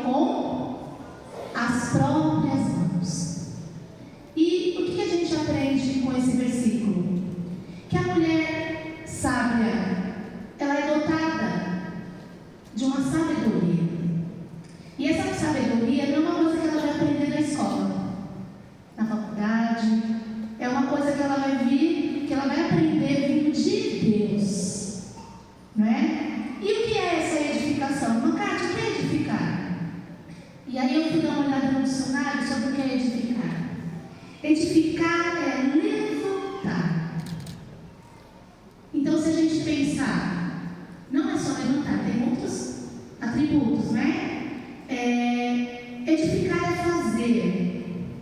com as próprias mãos. E o que a gente aprende com esse versículo? Que a mulher sábia, ela é dotada de uma sabedoria. E essa sabedoria não é uma coisa que ela vai aprender na escola, na faculdade. É uma coisa que ela vai vir, que ela vai aprender vindo de Deus, não é? E o que é essa edificação? Macate, o que é edificar? E aí eu fui dar uma olhada no dicionário sobre o que é edificar. Edificar é levantar. Então, se a gente pensar, não é só levantar, tem outros atributos, né? Edificar é fazer.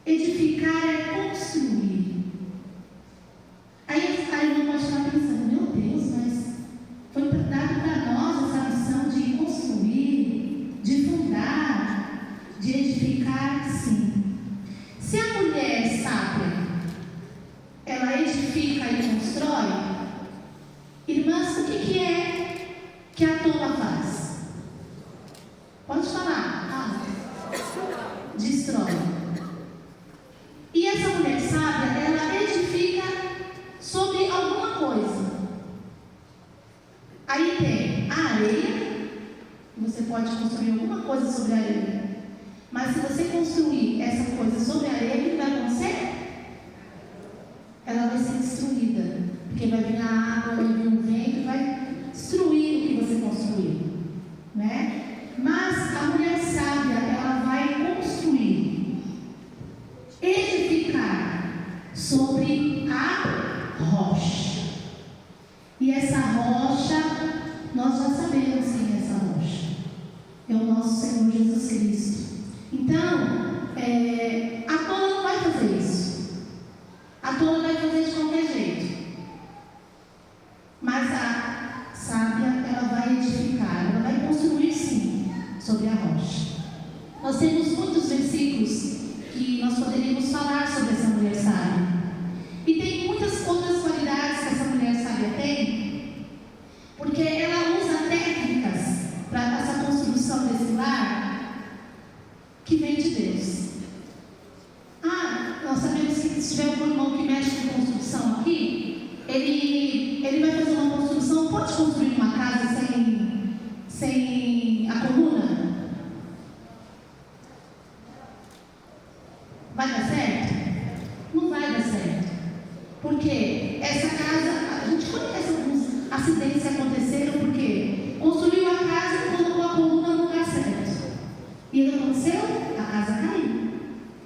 Edificar é construir. Aí a irmã pode estar pensando, meu Deus, mas foi dado para nós essa missão de construir, de fundar, de edificar, sim. Se a mulher sábia, ela edifica e constrói, irmãs, o que é que a tola faz? Pode falar. Destrói. E essa mulher sábia, ela edifica sobre alguma coisa. Aí tem a areia. Você pode construir alguma coisa sobre a areia. Mas se você construir essa coisa sobre a areia, o que vai acontecer? Ela vai ser destruída. Porque vai vir a água, vai vir o vento, vai destruir o que você construiu, né? Mas a mulher sábia, ela vai construir, edificar sobre a rocha. E essa rocha, nós já sabemos quem é essa rocha. É o nosso Senhor Jesus Cristo. Então, a tola não vai fazer isso. A tola vai fazer de qualquer jeito. Mas a sábia, ela vai edificar, ela vai construir sim sobre a rocha. Nós temos muitos versículos que nós poderíamos falar sobre essa mulher sábia. E tem muitas outras qualidades que essa mulher sábia tem, porque ela usa técnicas para essa construção desse lar que vem de Deus. Nós sabemos que se tiver algum irmão que mexe com construção aqui, ele vai fazer uma construção. Pode construir uma casa sem a coluna? Vai dar certo? Não vai dar certo. Porque essa casa, a gente conhece alguns acidentes que aconteceram porque construiu a casa e colocou a coluna no lugar certo. E o que aconteceu? A casa caiu.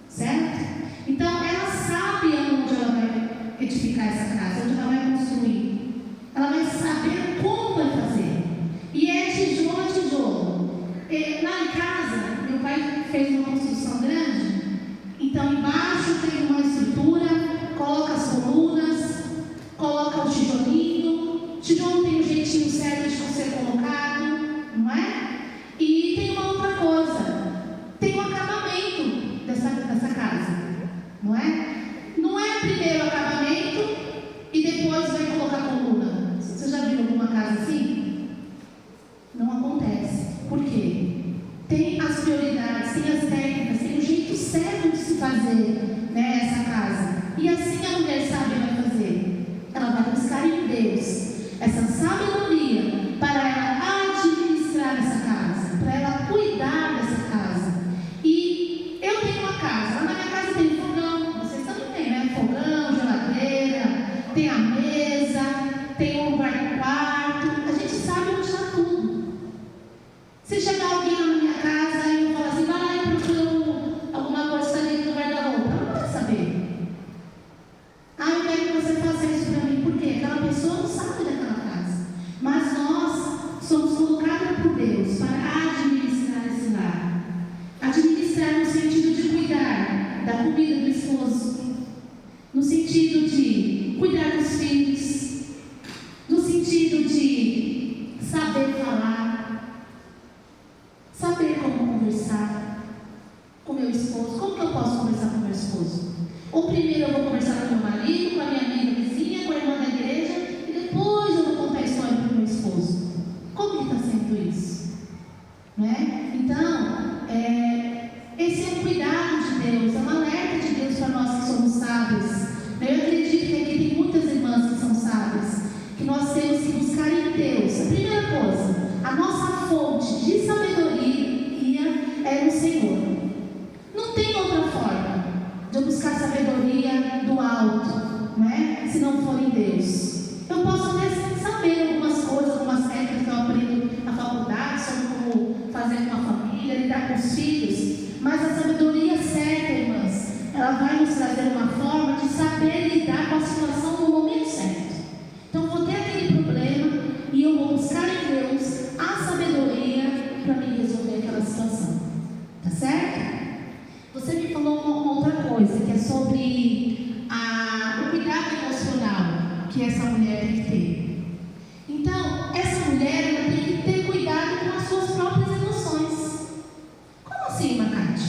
Certo? Então ela sabe onde ela vai edificar essa casa, onde ela vai construir. Ela vai saber como vai fazer. E é tijolo a tijolo. Lá em casa, meu pai fez uma construção grande. Então embaixo tem uma estrutura, coloca as colunas, coloca o tijolinho. O tijolo tem um jeitinho certo de ser colocado, não é? E tem uma outra coisa. Tem um acabamento dessa casa, não é? Não é primeiro o acabamento e depois vai colocar a coluna. Você já viu alguma casa assim? Não acontece. Por quê? Tem as prioridades, tem as técnicas, tem o jeito certo de se fazer, né, essa casa. E assim a mulher sábia vai fazer. Ela vai buscar em Deus essa sabedoria para ela administrar essa casa, para ela cuidar dessa casa. E eu tenho uma casa, lá na minha casa tem fogão, vocês também têm, né? Fogão, geladeira, tem a mesa, tem um quarto. A gente sabe onde está tudo. Se chegar alguém lá na minha casa e eu falar assim, vai lá e procura alguma coisa que está dentro do guarda-roupa, ela não vai saber. Eu quero que você faça isso para mim. Por quê? Aquela pessoa não sabe daquela casa. Mas nós somos colocados por Deus para administrar esse lar. Administrar no sentido de cuidar da comida do esposo, no sentido de cuidar dos filhos, no sentido de saber falar, saber como conversar com meu esposo. Como que eu posso conversar com meu esposo? Ou primeiro eu vou conversar com meu marido, com a minha amiga vizinha, com a irmã da igreja, e depois eu vou contar a história para o meu esposo. Como que está sendo isso? Né? Então, que essa mulher tem que ter. Então, essa mulher ela tem que ter cuidado com as suas próprias emoções. Como assim, Macate?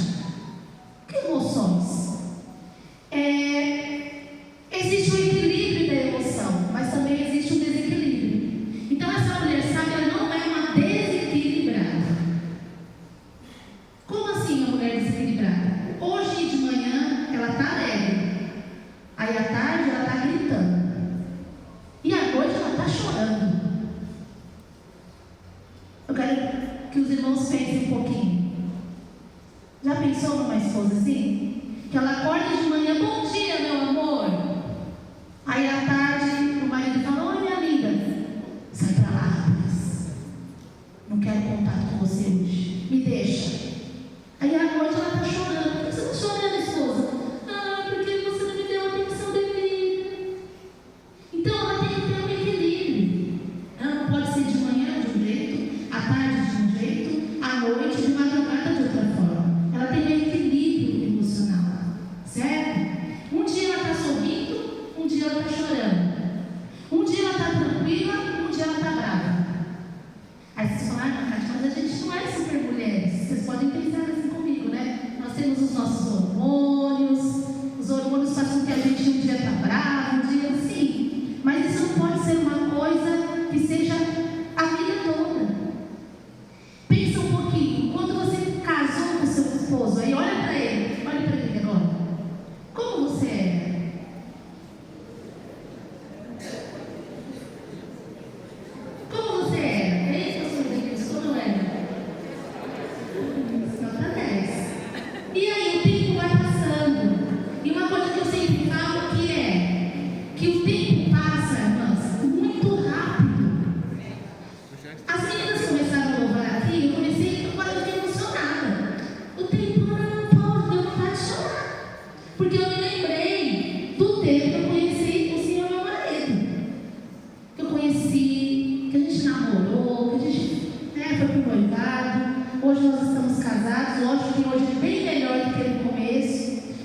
Que emoções? Existe o equilíbrio da emoção, mas também existe o desequilíbrio. Então, essa mulher sábia ela não é uma desequilibrada. Como assim a mulher desequilibrada? Hoje de manhã ela está alegre, aí à tarde ela está gritando, e à noite ela está chorando. Eu quero que os irmãos pensem um pouquinho. Já pensou numa esposa assim? Que ela acorda de manhã, bom dia meu amor, aí à tarde o marido fala, oi minha linda, sai pra lá rapaz, não quero contato com você hoje, me deixa. Aí à noite ela está chorando. Por que você está chorando, esposa? Porque você não me deu a atenção devida. Então ela tem que ter um equilíbrio. Ela não pode ser de manhã de um jeito, à tarde de um jeito, à noite de madrugada de outra forma. Ela tem um equilíbrio emocional, certo? Um dia ela está sorrindo, um dia ela está chorando. Um dia ela está tranquila, um dia ela está brava. Aí vocês falam, mas a gente não é super mulheres. Vocês podem pensar assim comigo, né? Nós temos os nossos hormônios. Os hormônios fazem com que a gente um dia está bravo, um dia assim. Mas isso não pode ser uma coisa que seja a vida toda. Pensa um pouquinho. Quando você casou com seu esposo, aí olha para ele agora. Como você era? Como você era? Como era? Nota 10. E aí o tempo vai passando. E uma coisa que eu sempre falo que o tempo passa, irmãs, muito rápido. As meninas começaram a louvar aqui, eu comecei, agora eu fiquei emocionada. O tempo não pode, deu vontade de chorar. Porque eu me lembrei do tempo que eu conheci o Senhor meu marido. Que eu conheci, que a gente namorou, que a gente foi pro noivado. Hoje nós estamos casados, lógico que hoje é bem melhor do que no começo.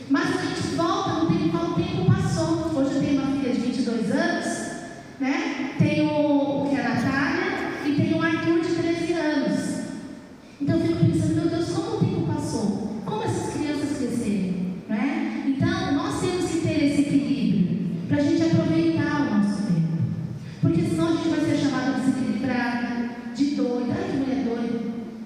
Mas a gente volta no tempo quando o tempo passou. Hoje eu tenho uma filha de 22 anos, né? Tenho o que é a Natália e tenho o Arthur de 13 anos. Então eu fico pensando, meu Deus, como o tempo passou? Como essas crianças cresceram, né? Então nós temos que ter esse equilíbrio para a gente aproveitar o nosso tempo. Porque senão a gente vai ser chamado de desequilibrada, de doida. Ai, que mulher doida,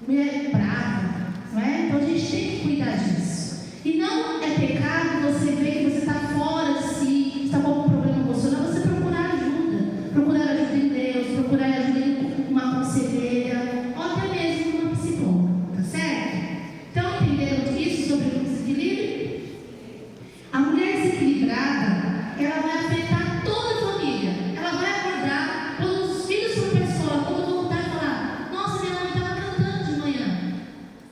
mulher brava, não é? Então a gente tem que cuidar disso. E não é pecado você ver que você está fora de si, está com algum problema emocional, você procurar ajuda em Deus, procurar ajuda em uma conselheira, ou até mesmo uma psicóloga, tá certo? Então entenderam isso sobre o desequilíbrio? A mulher desequilibrada, ela vai afetar toda a família. Ela vai acordar, quando os filhos forem para a escola, quando voltar e falar, nossa, minha mãe estava cantando de manhã.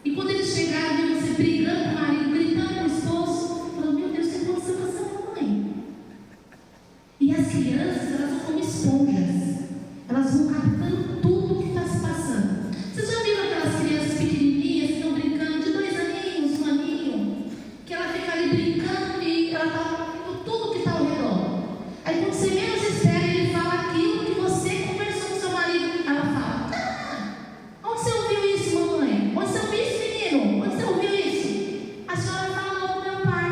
E quando eles chegaram, viram você brigando com o marido, gritando com o esposo, falando, meu Deus, o que aconteceu com essa mãe? E as crianças, elas são como esponjas. Elas vão captando tudo o que está se passando. Vocês já viram aquelas crianças pequenininhas que estão brincando de 2 aninhos, 1 aninho? Que ela fica ali brincando e ela está ouvindo tudo que está ao redor. Aí quando você menos espera, ele fala aquilo que você conversou com seu marido. Ela fala, onde você ouviu isso, mamãe? Onde você ouviu isso, menino? Onde você ouviu isso? A senhora falou com meu pai.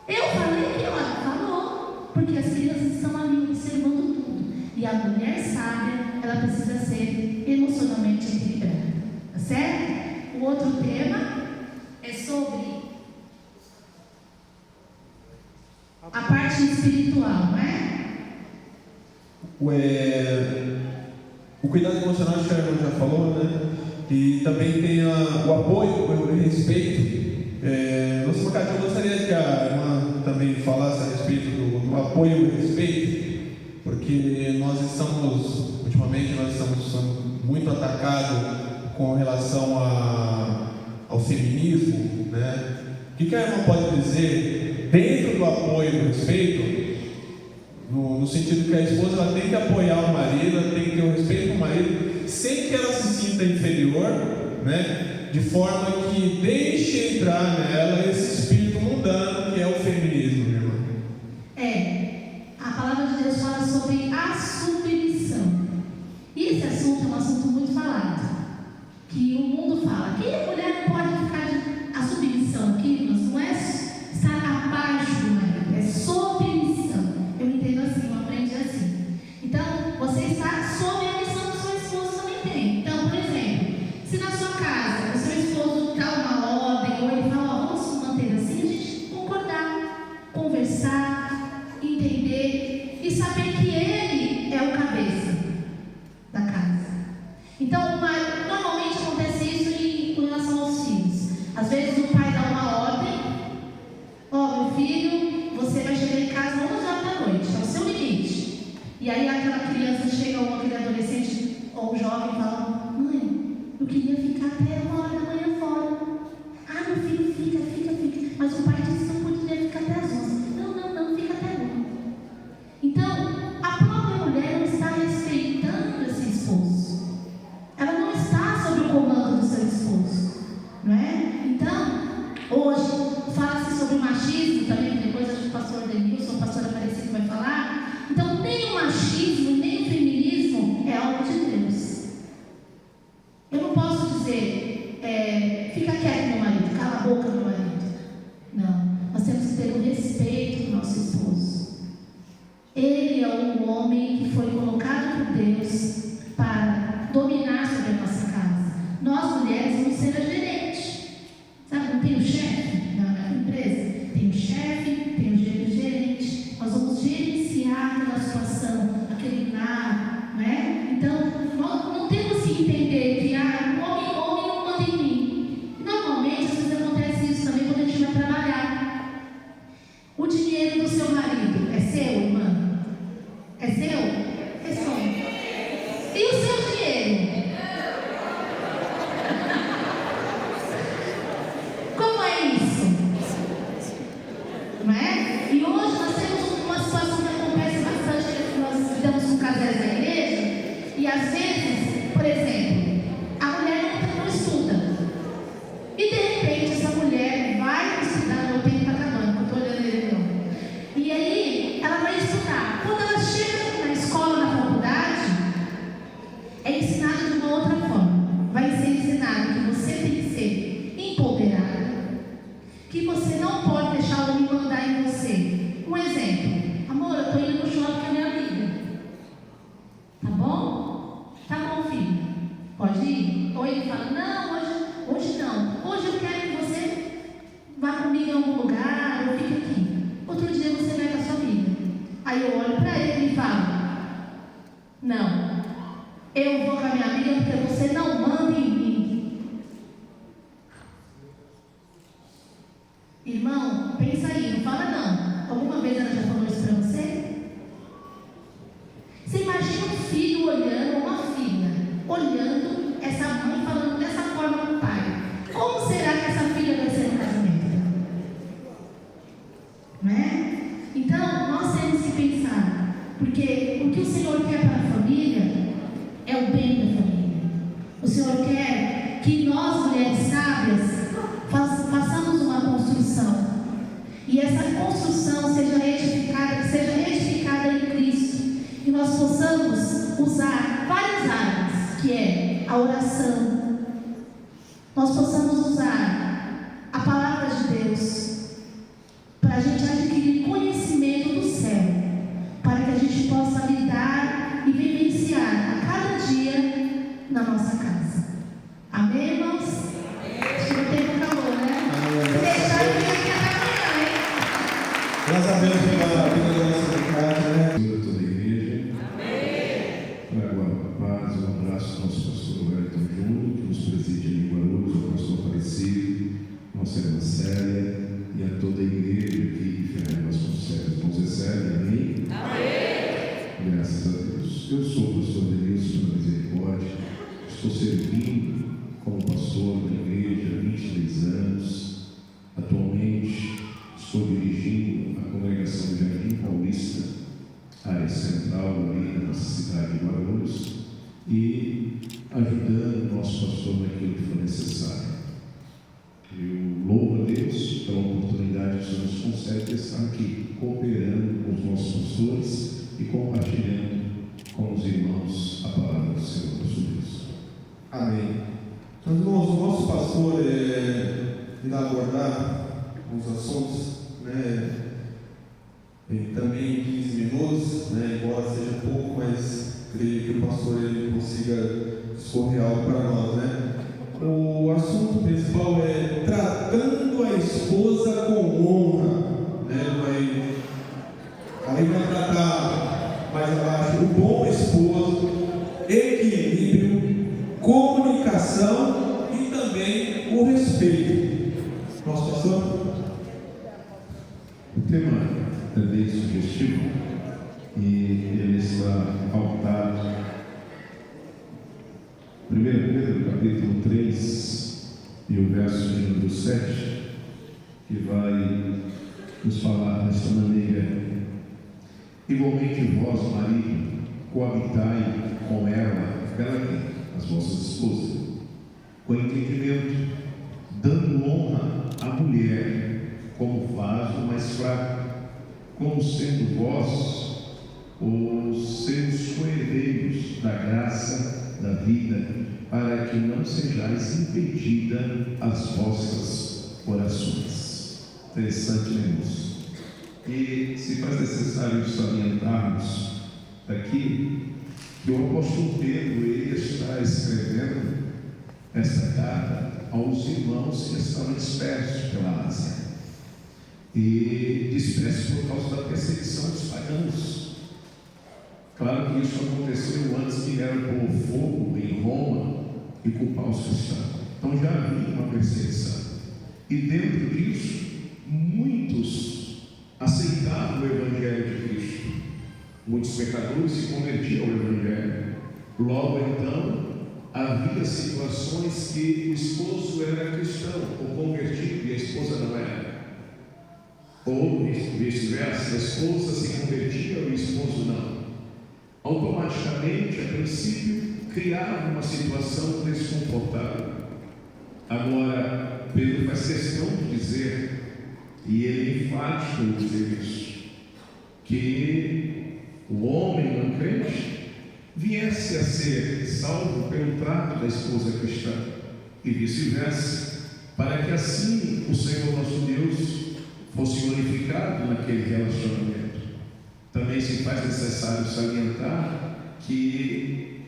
Eu falei que ela falou. Porque as crianças estão ali observando tudo. E a mulher sábia, ela precisa ser emocionalmente equilibrada. Tá certo? O outro tema é sobre a parte espiritual, não é? O cuidado emocional, acho que a irmã já falou, né? E também tem o apoio, o respeito. Nossa, Macate, eu gostaria que a irmã também falasse a respeito do apoio e o respeito, porque ultimamente nós estamos sendo muito atacados com relação ao feminismo, né? O que a irmã pode dizer dentro do apoio e do respeito? No sentido que a esposa ela tem que apoiar o marido, ela tem que ter o respeito com o marido, sem que ela se sinta inferior, né? De forma que deixe entrar nela esse espírito mundano que é o feminismo, minha irmã. A palavra de Deus fala sobre a submissão. E esse assunto é um assunto muito falado, que o mundo fala que a mulher não pode ficar a submissão aqui, mas não é estar abaixo do marido, é submissão. Eu entendo assim, eu aprendi assim. Então, você está sob a missão do seu esposo também tem. Então, por exemplo, se na sua casa o seu esposo dá uma ordem, ou ele fala, ó, vamos se manter assim, a gente concordar, conversar, entender e saber que ele é o cabeça da casa. Então, normalmente acontece isso com relação aos filhos. Às vezes o pai dá uma ordem, ó, meu filho, você vai chegar em casa 11 horas da noite, é o seu limite. E aí aquela criança chega, ou aquele adolescente ou um jovem e fala, mãe, eu queria ficar até 1h da manhã fora. Ah, meu filho, fica. Mas o pai disse que não podia ficar até as 11. Não, fica até 1. Então, a própria mulher não está respeitando esse esposo. Ela não está sob o comando do seu esposo, não é? Então, hoje, fala-se sobre o machismo também, que depois acho que o pastor Denilson, o pastor Aparecido vai falar. Então, nem o machismo, nem o feminismo é algo de Deus. Eu não posso dizer, fica quieto, meu marido, cala a boca, meu marido. Não, nós temos que ter o respeito do nosso esposo. Ele é um homem que foi colocado por Deus para dominar sobre a nossa casa. Nós, mulheres, vamos ser a gerente. Sabe, não tem o chefe na empresa? Tem o chefe, tem o gerente. Nós vamos gerenciar aquela situação, aquele lar, não é? Então, nós não temos que entender que o homem não manda em mim. Normalmente, às vezes acontece isso também quando a gente vai trabalhar. O dinheiro do seu marido é seu, irmã? É seu? É seu. E o seu dinheiro? Como é isso? Não é? E hoje nós temos uma situação que acontece bastante, que nós lidamos com casais da igreja, e às vezes, por exemplo, a mulher não estuda. E de repente essa mulher vai estudar, meu tempo está acabando, eu estou olhando ele não. E aí ela vai estudar. Quando ela chega na escola, na faculdade, é ensinado de uma outra forma. Vai ser ensinado que você tem que ser empoderada, que você não pode deixar o homem mandar em você. Um exemplo, amor, eu estou indo no shopping com a minha amiga. Tá bom? Tá bom, filho. Pode ir? Ou ele fala, não, hoje não. Hoje eu quero que você vá comigo em algum lugar, ou fique aqui. Outro dia você vai com a sua amiga. Aí eu olho para ele e falo, não, eu vou com a minha amiga porque você não manda em mim. Irmão, pensa aí, não fala não. Alguma vez ela já falou isso para você? Você imagina um filho olhando, uma filha, olhando essa mãe falando dessa forma com o pai. Como será que essa filha vai ser no casamento? Não é? Então, nós temos que pensar, porque o que o Senhor quer para a família é o bem da família. O Senhor quer que nós, mulheres sábias, façamos uma construção. E essa construção seja edificada, que seja edificada em Cristo. E nós possamos usar várias armas, que é a oração. Nós possamos usar a palavra de Deus, para a gente adquirir conhecimento do céu, para que a gente possa lidar e vivenciar a cada dia na nossa casa. Amém, irmãos? Acho que não tem muito calor, né? Deixar eu vir aqui até amanhã, hein? Graças a Deus pela vida da nossa casa, né? Toda a igreja. Amém. Agora, paz, um abraço ao nosso pastor Roberto Júnior, que nos preside em Guarulhos, ao pastor Aparecido, nossa irmã Célia, e a toda a igreja aqui, Fernando Vasconcelos. Vamos receber, amém? Amém. Graças a Deus. Eu sou o pastor Denilson da Misericórdia, estou servindo como pastor da igreja há 23 anos. Atualmente estou dirigindo a congregação de Jardim Paulista, área central ali da nossa cidade de Guarulhos, e ajudando o nosso pastor naquilo que for necessário. Eu louvo a Deus pela oportunidade que o Senhor nos concede de estar aqui, cooperando com os nossos pastores e compartilhando com os irmãos a palavra do Senhor nosso Deus. Amém. Então, irmãos, o nosso pastor irá abordar os assuntos, e também em 15 minutos, embora seja pouco, mas creio que o pastor ele consiga discorrer algo para nós, O assunto principal é tratando a esposa com honra, Aí vai tratar mais abaixo o bom esposo, equilíbrio, comunicação e também o respeito. Nosso pastor? O tema é bem sugestivo e ele está pautado. 1 Pedro capítulo 3 e o verso de número 7, que vai nos falar desta maneira: igualmente vós, marido, coabitai com ela, as vossas esposas, com entendimento, dando honra à mulher como vaso mais fraco, como sendo vós os seus coherdeiros da graça da vida, para que não sejais impedida as vossas orações. Interessante, né, irmãos? E se faz necessário salientarmos aqui que o apóstolo Pedro ele está escrevendo esta carta aos irmãos que estavam dispersos pela Ásia, e dispersos por causa da perseguição dos pagãos. Claro que isso aconteceu antes que vieram pôr fogo em Roma e culpar os cristãos. Então já havia uma perseguição, e dentro disso muitos aceitavam o Evangelho de Cristo. Muitos pecadores se convertiam ao Evangelho. Logo então, havia situações que o esposo era cristão ou convertido e a esposa não era. Ou vice-versa, a esposa se convertia e o esposo não. Automaticamente, a princípio, criava uma situação desconfortável. Agora, Pedro faz questão de dizer, e ele é enfático em dizer isso, que o homem não crente viesse a ser salvo pelo trato da esposa cristã e vice-versa, para que assim o Senhor nosso Deus fosse glorificado naquele relacionamento. Também se faz necessário salientar que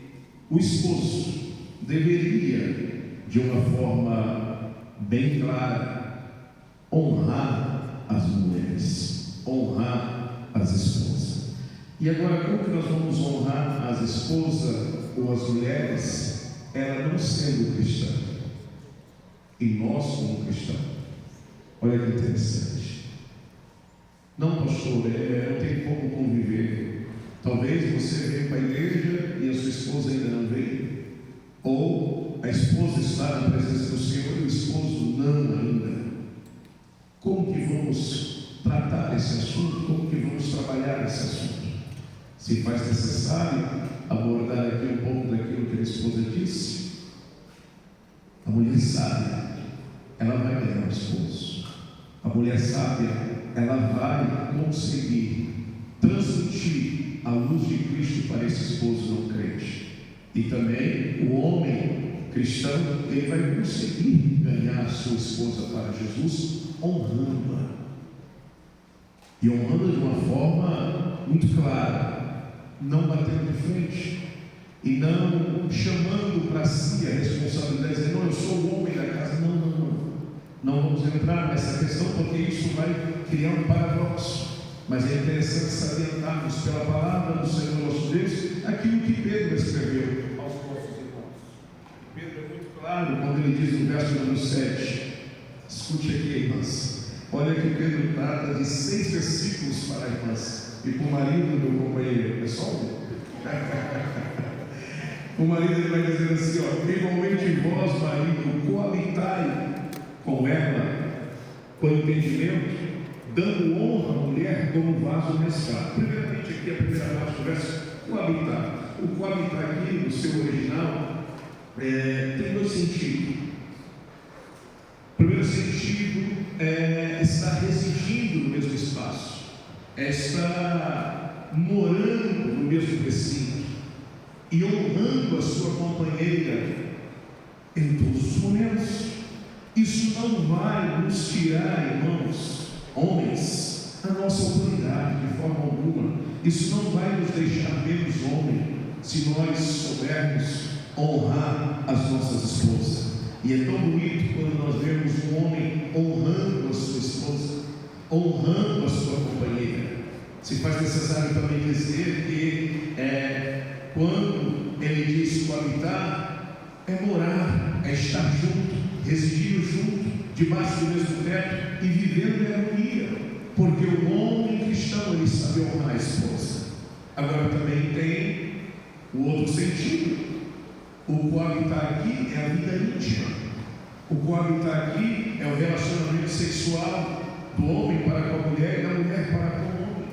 o esposo deveria, de uma forma bem clara, honrar as mulheres, honrar as esposas. E agora, como que nós vamos honrar as esposas ou as mulheres, ela não sendo cristã e nós como cristãos? Olha que interessante. Não, pastor, não tem como conviver. Talvez você venha para a igreja e a sua esposa ainda não veio, ou a esposa está na presença do Senhor e o esposo não ainda. Como que vamos tratar esse assunto? Como que vamos trabalhar esse assunto? Se faz necessário abordar aqui um pouco daquilo que a esposa disse, a mulher sábia, ela vai ganhar o esposo. A mulher sábia, ela vai conseguir transmitir a luz de Cristo para esse esposo não crente. E também o homem cristão, ele vai conseguir ganhar a sua esposa para Jesus, honrando-a, e honrando de uma forma muito clara, não batendo de frente e não chamando para si a responsabilidade, dizendo, não, eu sou o homem da casa. Não vamos entrar nessa questão, porque isso vai criar um paradoxo. Mas é interessante salientarmos pela palavra do Senhor nosso Deus aquilo que Pedro escreveu aos nossos irmãos. Pedro é muito claro quando ele diz no verso número 7, escute aqui, irmãs. Olha que Pedro trata de 6 versículos para irmãs, e para o marido do meu companheiro, é só um. O marido ele vai dizer assim, igualmente vós, marido, coabitai com ela, com entendimento, dando honra à mulher como vaso mais fraco. Primeiramente, aqui a primeira parte do verso, coabitar. O coabitar aqui, no seu original, tem 2 sentidos. O primeiro sentido é estar residindo no mesmo espaço, é estar morando no mesmo recinto e honrando a sua companheira em todos os momentos. Isso não vai nos tirar, irmãos, homens, a nossa autoridade de forma alguma. Isso não vai nos deixar menos homem se nós soubermos honrar as nossas esposas. E é tão bonito quando nós vemos um homem honrando a sua esposa, honrando a sua companheira. Se faz necessário também dizer que quando ele diz coabitar, é morar, é estar junto, residir junto, debaixo do mesmo teto e vivendo em harmonia, porque o homem cristão, ele sabe honrar a esposa. Agora também tem o outro sentido. O coabitar aqui é a vida íntima. O coabitar aqui é o relacionamento sexual do homem para com a mulher e da mulher para com o homem.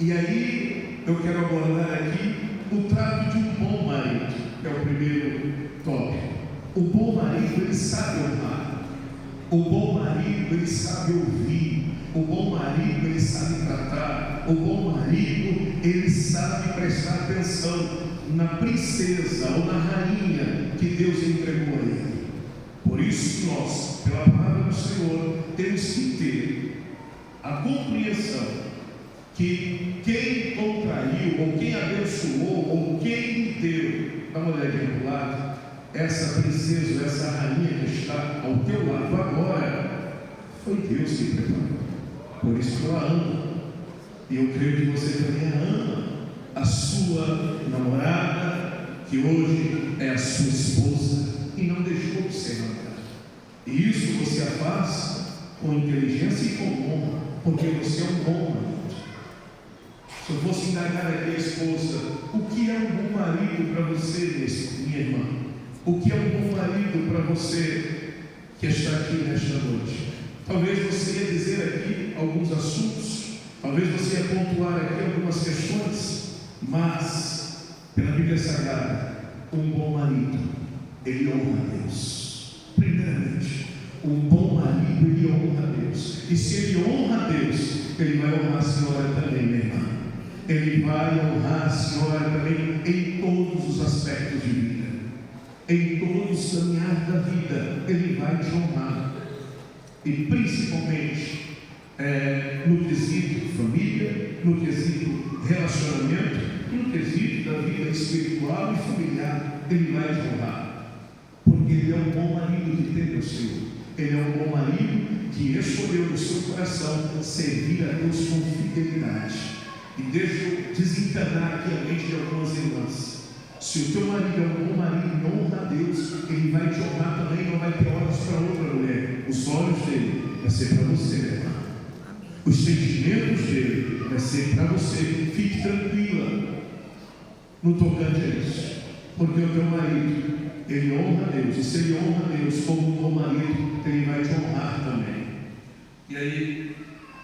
E aí eu quero abordar aqui o trato de um bom marido, que é o primeiro tópico. O bom marido, ele sabe honrar. O bom marido, ele sabe ouvir. O bom marido, ele sabe tratar. O bom marido, ele sabe prestar atenção na princesa ou na rainha que Deus entregou a ele. Por isso nós, pela palavra do Senhor, temos que ter a compreensão que quem contraiu, ou quem abençoou, ou quem me deu, dá uma olhadinha para o lado, essa princesa ou essa rainha que está ao teu lado agora, foi Deus que preparou. Por isso que eu a amo. E eu creio que você também a ama. A sua namorada, que hoje é a sua esposa, e não deixou de ser namorada. E isso você a faz com inteligência e com honra, porque você é um bom marido. Se eu fosse indagar aqui a esposa, o que é um bom marido para você, minha irmã? O que é um bom marido para você que está aqui nesta noite? Talvez você ia dizer aqui alguns assuntos, talvez você ia pontuar aqui algumas questões, mas, pela Bíblia Sagrada, um bom marido, ele honra a Deus. Primeiramente, um bom marido, ele honra a Deus. E se ele honra a Deus, ele vai honrar a senhora também, minha irmã. Ele vai honrar a senhora também em todos os aspectos de vida. Em todos os caminhares da vida, ele vai te honrar. E principalmente no quesito família, no quesito relacionamento, no quesito da vida espiritual e familiar, ele vai te honrar. Porque ele é um bom marido que teve o Senhor. Ele é um bom marido que escolheu no seu coração servir a Deus com fidelidade. E deixa eu desencanar aqui a mente de algumas irmãs. Se o teu marido é um bom marido e honra a Deus, ele vai te honrar também, não vai ter olhos para outra mulher. Os olhos dele vai ser para você, irmã. Os sentimentos dele vai ser para você. Fique tranquila no tocante a isso. Porque o teu marido, ele honra a Deus. E se ele honra a Deus como um bom marido, ele vai te honrar também. E aí,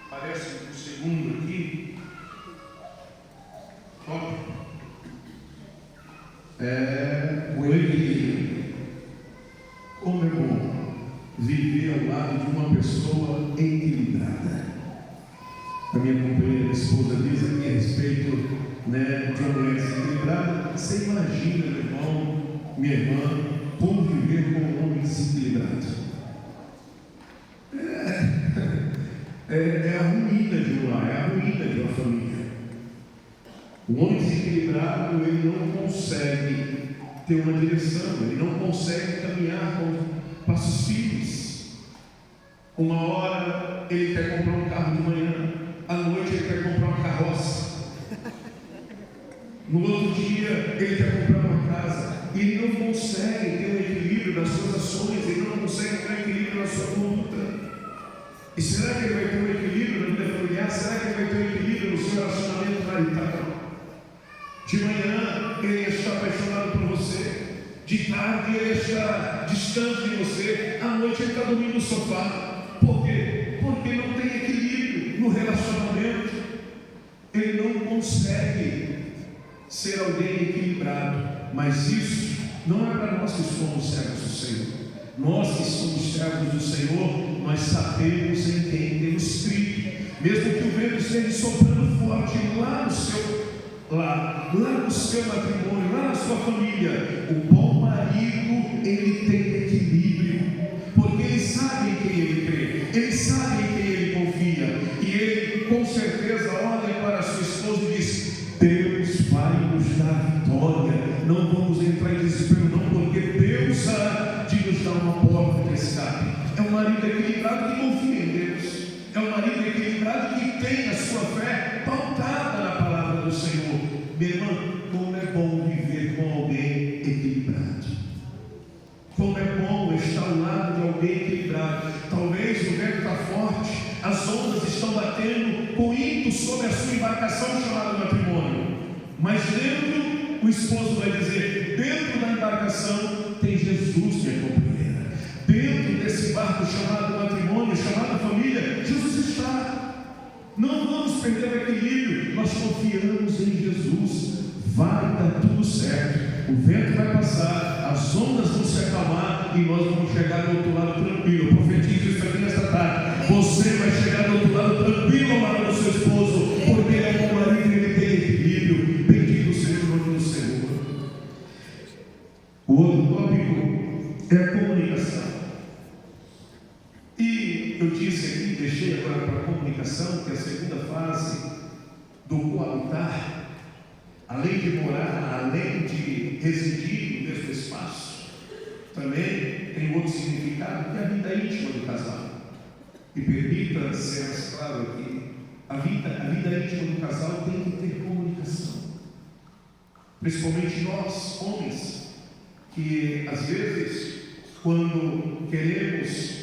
parece que o segundo aqui, o equilíbrio. Como é bom viver ao lado de uma pessoa equilibrada. A minha companheira, minha esposa, diz aqui a respeito de uma mulher desequilibrada. Você imagina, meu irmão, minha irmã, conviver com um homem desequilibrado? É a ruína de um lar, é a ruína de uma família. O homem desequilibrado, ele não consegue ter uma direção, ele não consegue caminhar com passos firmes. Uma hora ele quer comprar um carro de manhã, à noite ele quer comprar uma carroça, no outro dia ele quer comprar uma casa, e ele não consegue ter um equilíbrio nas suas ações, ele não consegue ter um equilíbrio na sua conduta. E será que ele vai ter um equilíbrio na vida familiar? Será que ele vai ter um equilíbrio no seu relacionamento marital? De manhã ele está apaixonado por você, de tarde ele está distante de você, à noite ele está dormindo no sofá. Por quê? Porque não tem equilíbrio no relacionamento. Ele não consegue ser alguém equilibrado. Mas isso não é para nós que somos servos do Senhor. Nós que somos servos do Senhor, nós sabemos em quem temos crido. Mesmo que o vento esteja soprando forte lá no seu lar, lá no seu matrimônio, lá na sua família. O bom marido, ele tem equilíbrio, porque ele sabe em quem ele crê, ele sabe em quem ele confia, e ele com certeza olha para a sua esposa e diz: Deus vai nos dar vitória, não vamos entrar em desespero não, porque Deus há de nos dar uma porta de escape. É um marido equilibrado que confia em Deus, é um marido equilibrado que tem a sua fé pautada na palavra do Senhor. Minha irmã, como é bom viver com alguém equilibrado, como é bom estar ao lado de alguém equilibrado. Talvez o vento está forte, as ondas estão batendo com ímpeto sobre a sua embarcação chamada matrimônio, mas dentro, o esposo vai dizer: dentro da embarcação tem Jesus, minha companheira. Dentro desse barco chamado matrimônio, chamado família, Jesus está. Não vamos perder o equilíbrio, nós confiamos em Jesus. Vai dar tudo certo, o vento vai passar, as ondas vão se acalmar e nós vamos chegar do outro lado tranquilo. Eu profetizo isso aqui nesta tarde: você vai chegar do outro lado tranquilo ao lado do seu esposo, porque ele é bom marido e ele tem equilíbrio. Bendito seja o nome do Senhor. O outro tópico é a comunicação. E eu disse aqui, deixei agora para a comunicação, que é a segunda fase do coabitar. Além de morar, além de residir no mesmo espaço, também tem outro significado, que é a vida íntima do casal. E permita ser mais claro aqui: a vida íntima do casal tem que ter comunicação. Principalmente nós, homens, que às vezes, quando queremos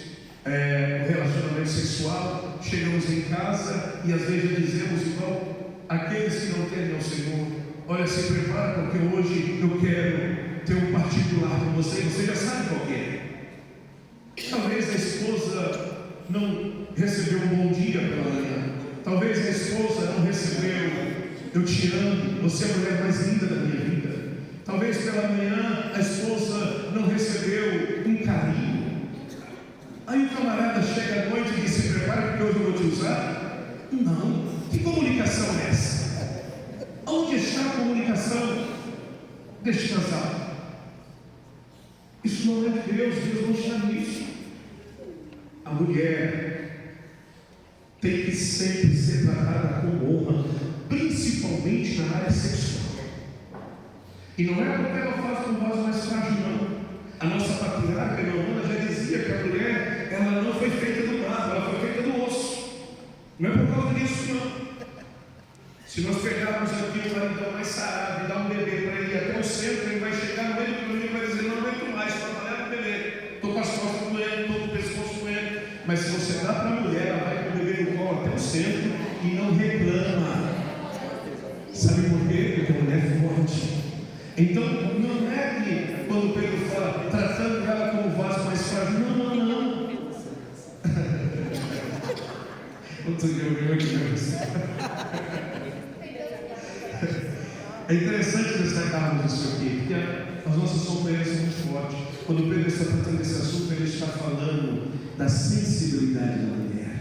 um relacionamento sexual, chegamos em casa e às vezes dizemos igual aqueles que não temem ao Senhor: olha, se prepara, porque hoje eu quero ter um particular com você. Você já sabe qual que é. Talvez a esposa não recebeu um bom dia pela manhã, talvez a esposa não recebeu eu te amo, você é a mulher mais linda da minha vida. Talvez pela manhã a esposa não recebeu um carinho. Aí o camarada chega à noite e diz: se prepara, porque hoje eu vou te usar. Não. Que comunicação é essa? Onde está a comunicação deste casal? Isso não é Deus, Deus não está nisso. A mulher tem que sempre ser tratada com honra, principalmente na área sexual. E não é porque ela faz um vaso mais frágil, não. A nossa patriarca romana já dizia que a mulher, ela não foi feita do barro, ela foi feita do osso. Não é por causa disso, não. Se nós pegarmos aqui um maridão mais sarado e dar um bebê para ele ir até o centro, ele vai chegar no meio do caminho e vai dizer: não aguento mais, trabalhar com o bebê, estou com as costas doendo, estou com o pescoço doendo. Mas se você dá para a mulher, ela vai com o bebê no colo até o centro e não reclama. Sabe por quê? Porque a mulher é forte. Então, não é que quando Pedro fala, tratando ela como vaso mais frágil, não. Outro dia eu vi aqui. É interessante destacarmos isso aqui, porque as nossas companheiras são muito fortes. Quando Pedro está tratando desse assunto, ele está falando da sensibilidade da mulher,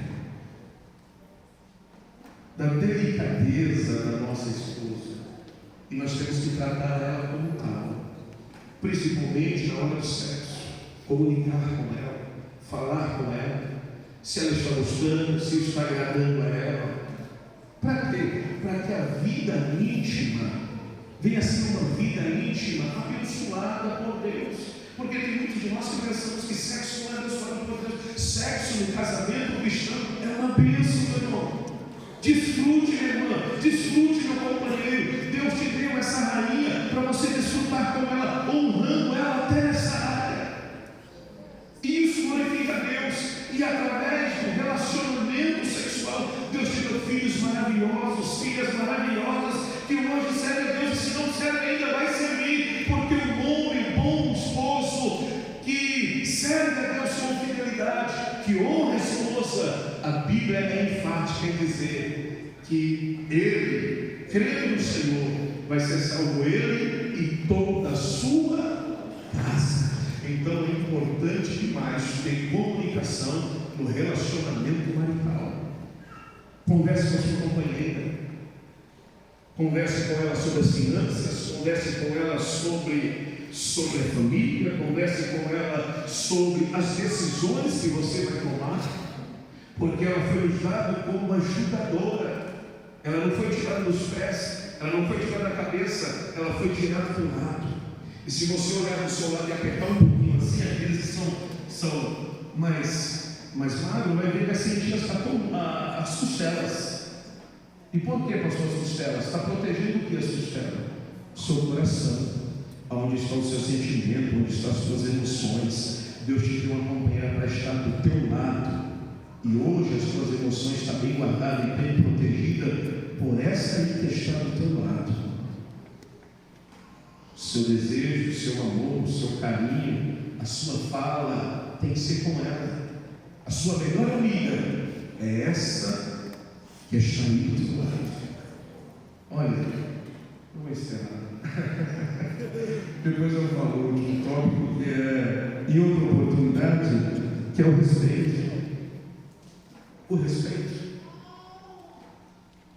da delicadeza da nossa esposa. E nós temos que tratar ela como tal, principalmente na hora do sexo, comunicar com ela, falar com ela, se ela está gostando, se está agradando a ela. Para quê? Para que a vida íntima venha a ser uma vida íntima abençoada por Deus. Porque tem muitos de nós que pensamos que sexo não é abençoado por Deus. Sexo no casamento cristão é uma bênção, meu irmão. Desfrute, minha irmã, desfrute, meu companheiro. Deus te deu essa rainha para você desfrutar com ela, honrando ela até nessa área. Isso glorifica a Deus. E através do relacionamento sexual, Deus te deu filhos maravilhosos, filhas maravilhosas, que hoje servem a Deus, e se não serve ainda vai servir, porque o homem, bom esposo, que serve a Deus com fidelidade, que honra a esposa, a Bíblia é enfática em dizer que ele, crendo no Senhor, vai ser salvo ele e toda a sua casa. Então é importante demais ter comunicação no relacionamento marital. Converse com a sua companheira. Converse com ela sobre as finanças, converse com ela sobre a família, converse com ela sobre as decisões que você vai tomar, porque ela foi usada como ajudadora. Ela não foi tirada dos pés, ela não foi tirada da cabeça, ela foi tirada do lado. E se você olhar do seu lado e apertar um pouquinho assim, aqueles que são mais magros, vai ver que as sentinhas estão as costelas. E por que, pastor, as costelas? Está protegendo o que as costelas? O seu coração, onde está o seu sentimento, onde estão as suas emoções. Deus te deu uma companheira para estar do teu lado. E hoje as suas emoções estão bem guardadas e bem protegidas por essa aí que está do teu lado. O seu desejo, o seu amor, o seu carinho, a sua fala tem que ser com ela. A sua melhor amiga é essa que está aí do teu lado. Olha, não vai encerrar. Depois eu falo um tópico que é, em outra oportunidade, que é o respeito. O respeito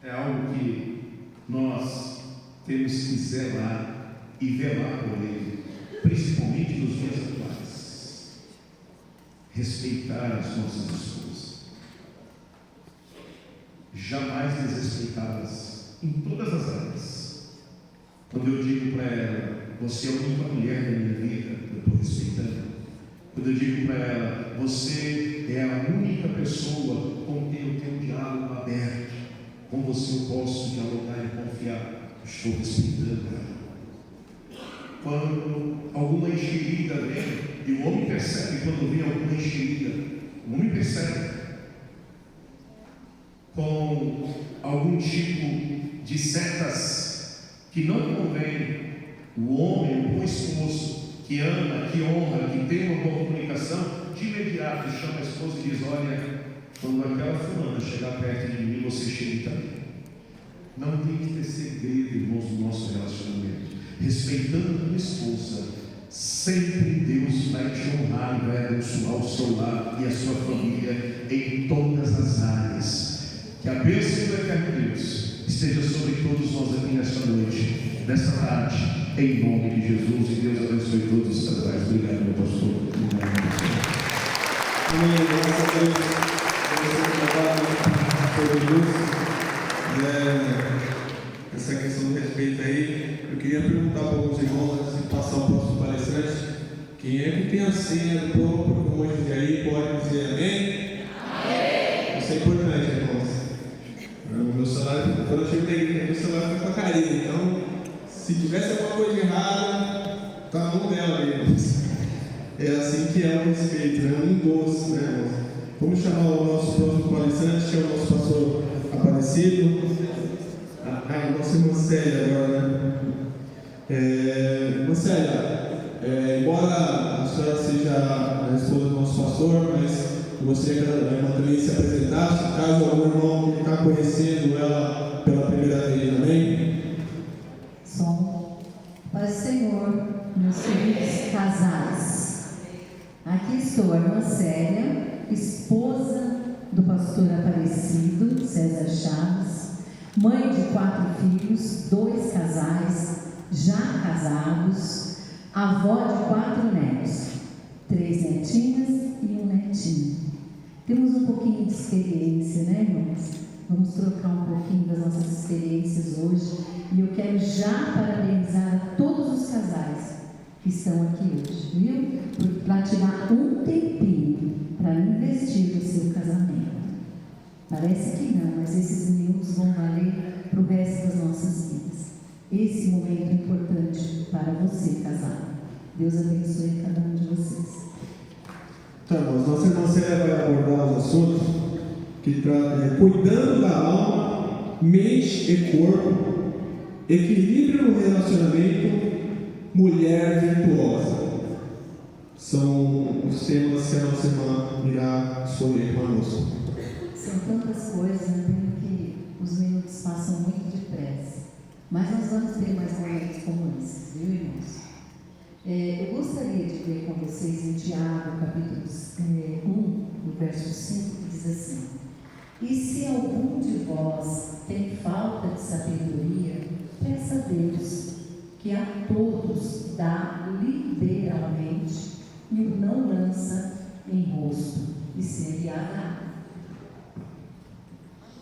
é algo que nós temos que zelar e velar por ele, principalmente nos dias atuais. Respeitar as nossas esposas, jamais desrespeitá-las em todas as áreas. Quando eu digo para ela, você é a única mulher da minha vida, eu estou respeitando. Quando eu digo para ela, você é a única pessoa com quem eu tenho um diálogo aberto, com você eu posso dialogar e confiar, estou respeitando ela. Quando alguma enxerida vem, e o homem percebe quando vem alguma enxerida, o homem percebe, com algum tipo de setas que não convém, o homem, o bom esposo, que ama, que honra, que tem uma boa comunicação, de imediato chama a esposa e diz: olha, quando aquela fulana chegar perto de mim, você chega também. Não tem que ter segredo, irmãos, no nosso relacionamento. Respeitando a tua esposa, sempre Deus vai te honrar e vai abençoar o seu lar e a sua família em todas as áreas. Que a bênção do eterno Deus esteja sobre todos nós aqui nesta noite, nesta tarde, em nome de Jesus. E Deus abençoe todos os casais. Obrigado, meu pastor. Amém. Graças a Deus. Essa questão do respeito aí, eu queria perguntar para alguns irmãos, antes de passar o próximo palestrante, quem é que tem a senha do próprio, como eu dizer aí, pode dizer amém? Amém. Isso é importante, irmãos. O meu salário, quando eu chego na igreja, meu salário fica com a carinha. Então, se tivesse alguma coisa errada, está na mão dela mesmo. É assim que é o respeito, né? Um doce, né, irmãos? Vamos chamar o nosso próximo palestrante, que é o nosso pastor Aparecido. A nossa irmã Célia agora, né? Irmã Célia, embora a senhora seja a esposa do nosso pastor, mas eu gostaria que a irmã também se apresentasse, caso algum irmão está conhecendo ela pela primeira vez, amém? Som. Paz do Senhor, meus queridos casais. Aqui estou, a irmã Célia, esposa do pastor Aparecido, César Chaves, mãe de 4 filhos, 2 casais, já casados, avó de 4 netos, 3 netinhas e 1 netinho. Temos um pouquinho de experiência, né, irmãos? Vamos trocar um pouquinho das nossas experiências hoje. E eu quero já parabenizar a todos os casais que estão aqui hoje, viu? Para tirar um tempinho para investir no seu casamento. Parece que não, mas esses minutos vão valer para o resto das nossas vidas. Esse momento é importante para você, casado. Deus abençoe cada um de vocês. Então, irmãos, nossa irmã Célia vai abordar os assuntos que tratam cuidando da alma, mente e corpo, equilíbrio no relacionamento, mulher virtuosa. São os temas que a nossa irmã irá escolher conosco. São tantas coisas, né, que os minutos passam muito depressa. Mas nós vamos ter mais momentos como esses, viu, irmãos? Eu gostaria de ler com vocês em Tiago, capítulo 1, no verso 5, que diz assim: e se algum de vós tem falta de sabedoria, peça a Deus, que a todos dá liberalmente e o não lança em rosto, e se lhe dá.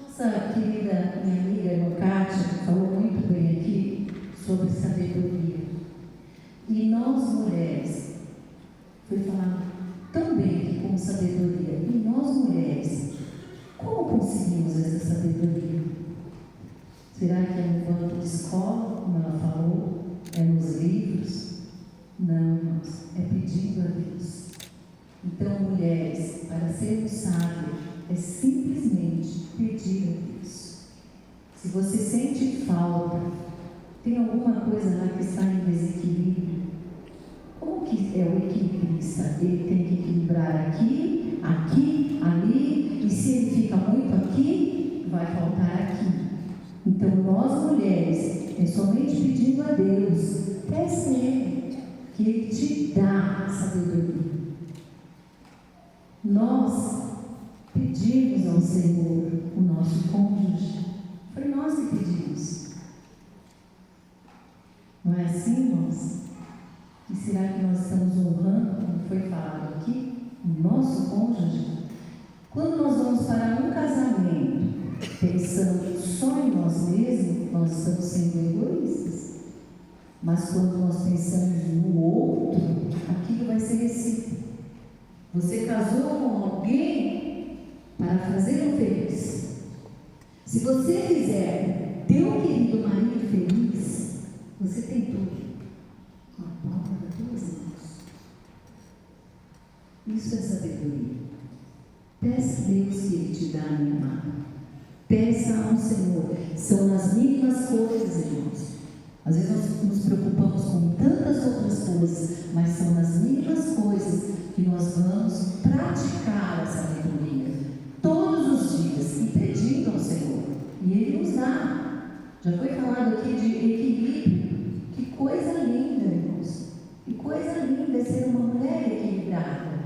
Nossa querida minha amiga irmã Kátia falou muito bem aqui sobre sabedoria. E nós mulheres, foi falado tão bem aqui como sabedoria, e nós mulheres, como conseguimos essa sabedoria? Será que é no banco de escola, como ela falou? É nos livros? Não, irmãos, é pedindo a Deus. Então, mulheres, para sermos sábias, é simplesmente pedir a Deus. Se você sente falta, tem alguma coisa lá que está em desequilíbrio, como que é o equilibrista? Ele tem que equilibrar aqui, aqui, ali, e se ele fica muito aqui, vai faltar aqui. Então, nós mulheres, é somente pedindo a Deus, peça a Ele, que Ele te dá sabedoria. Nós pedimos ao Senhor o nosso cônjuge, foi nós que pedimos. Não é assim, irmãos? E será que nós estamos honrando, como foi falado aqui, o nosso cônjuge? Quando nós vamos para um casamento, pensando só em nós mesmos, nós estamos sendo egoístas. Mas quando nós pensamos no outro, aquilo vai ser recíproco. Você casou com alguém para fazê-lo feliz. Se você fizer teu querido marido feliz, você tem tudo. Uma palma das tuas mãos. Isso é sabedoria. Peça a Deus que Ele te dá, minha amada. Peça ao Senhor. São nas mínimas coisas, irmãos. Às vezes nós nos preocupamos com tantas outras coisas, mas são nas mínimas coisas que nós vamos praticar a sabedoria todos os dias e pedindo ao Senhor. E Ele nos dá. Já foi falado aqui de equilíbrio. Que coisa linda, irmãos. Que coisa linda é ser uma mulher equilibrada.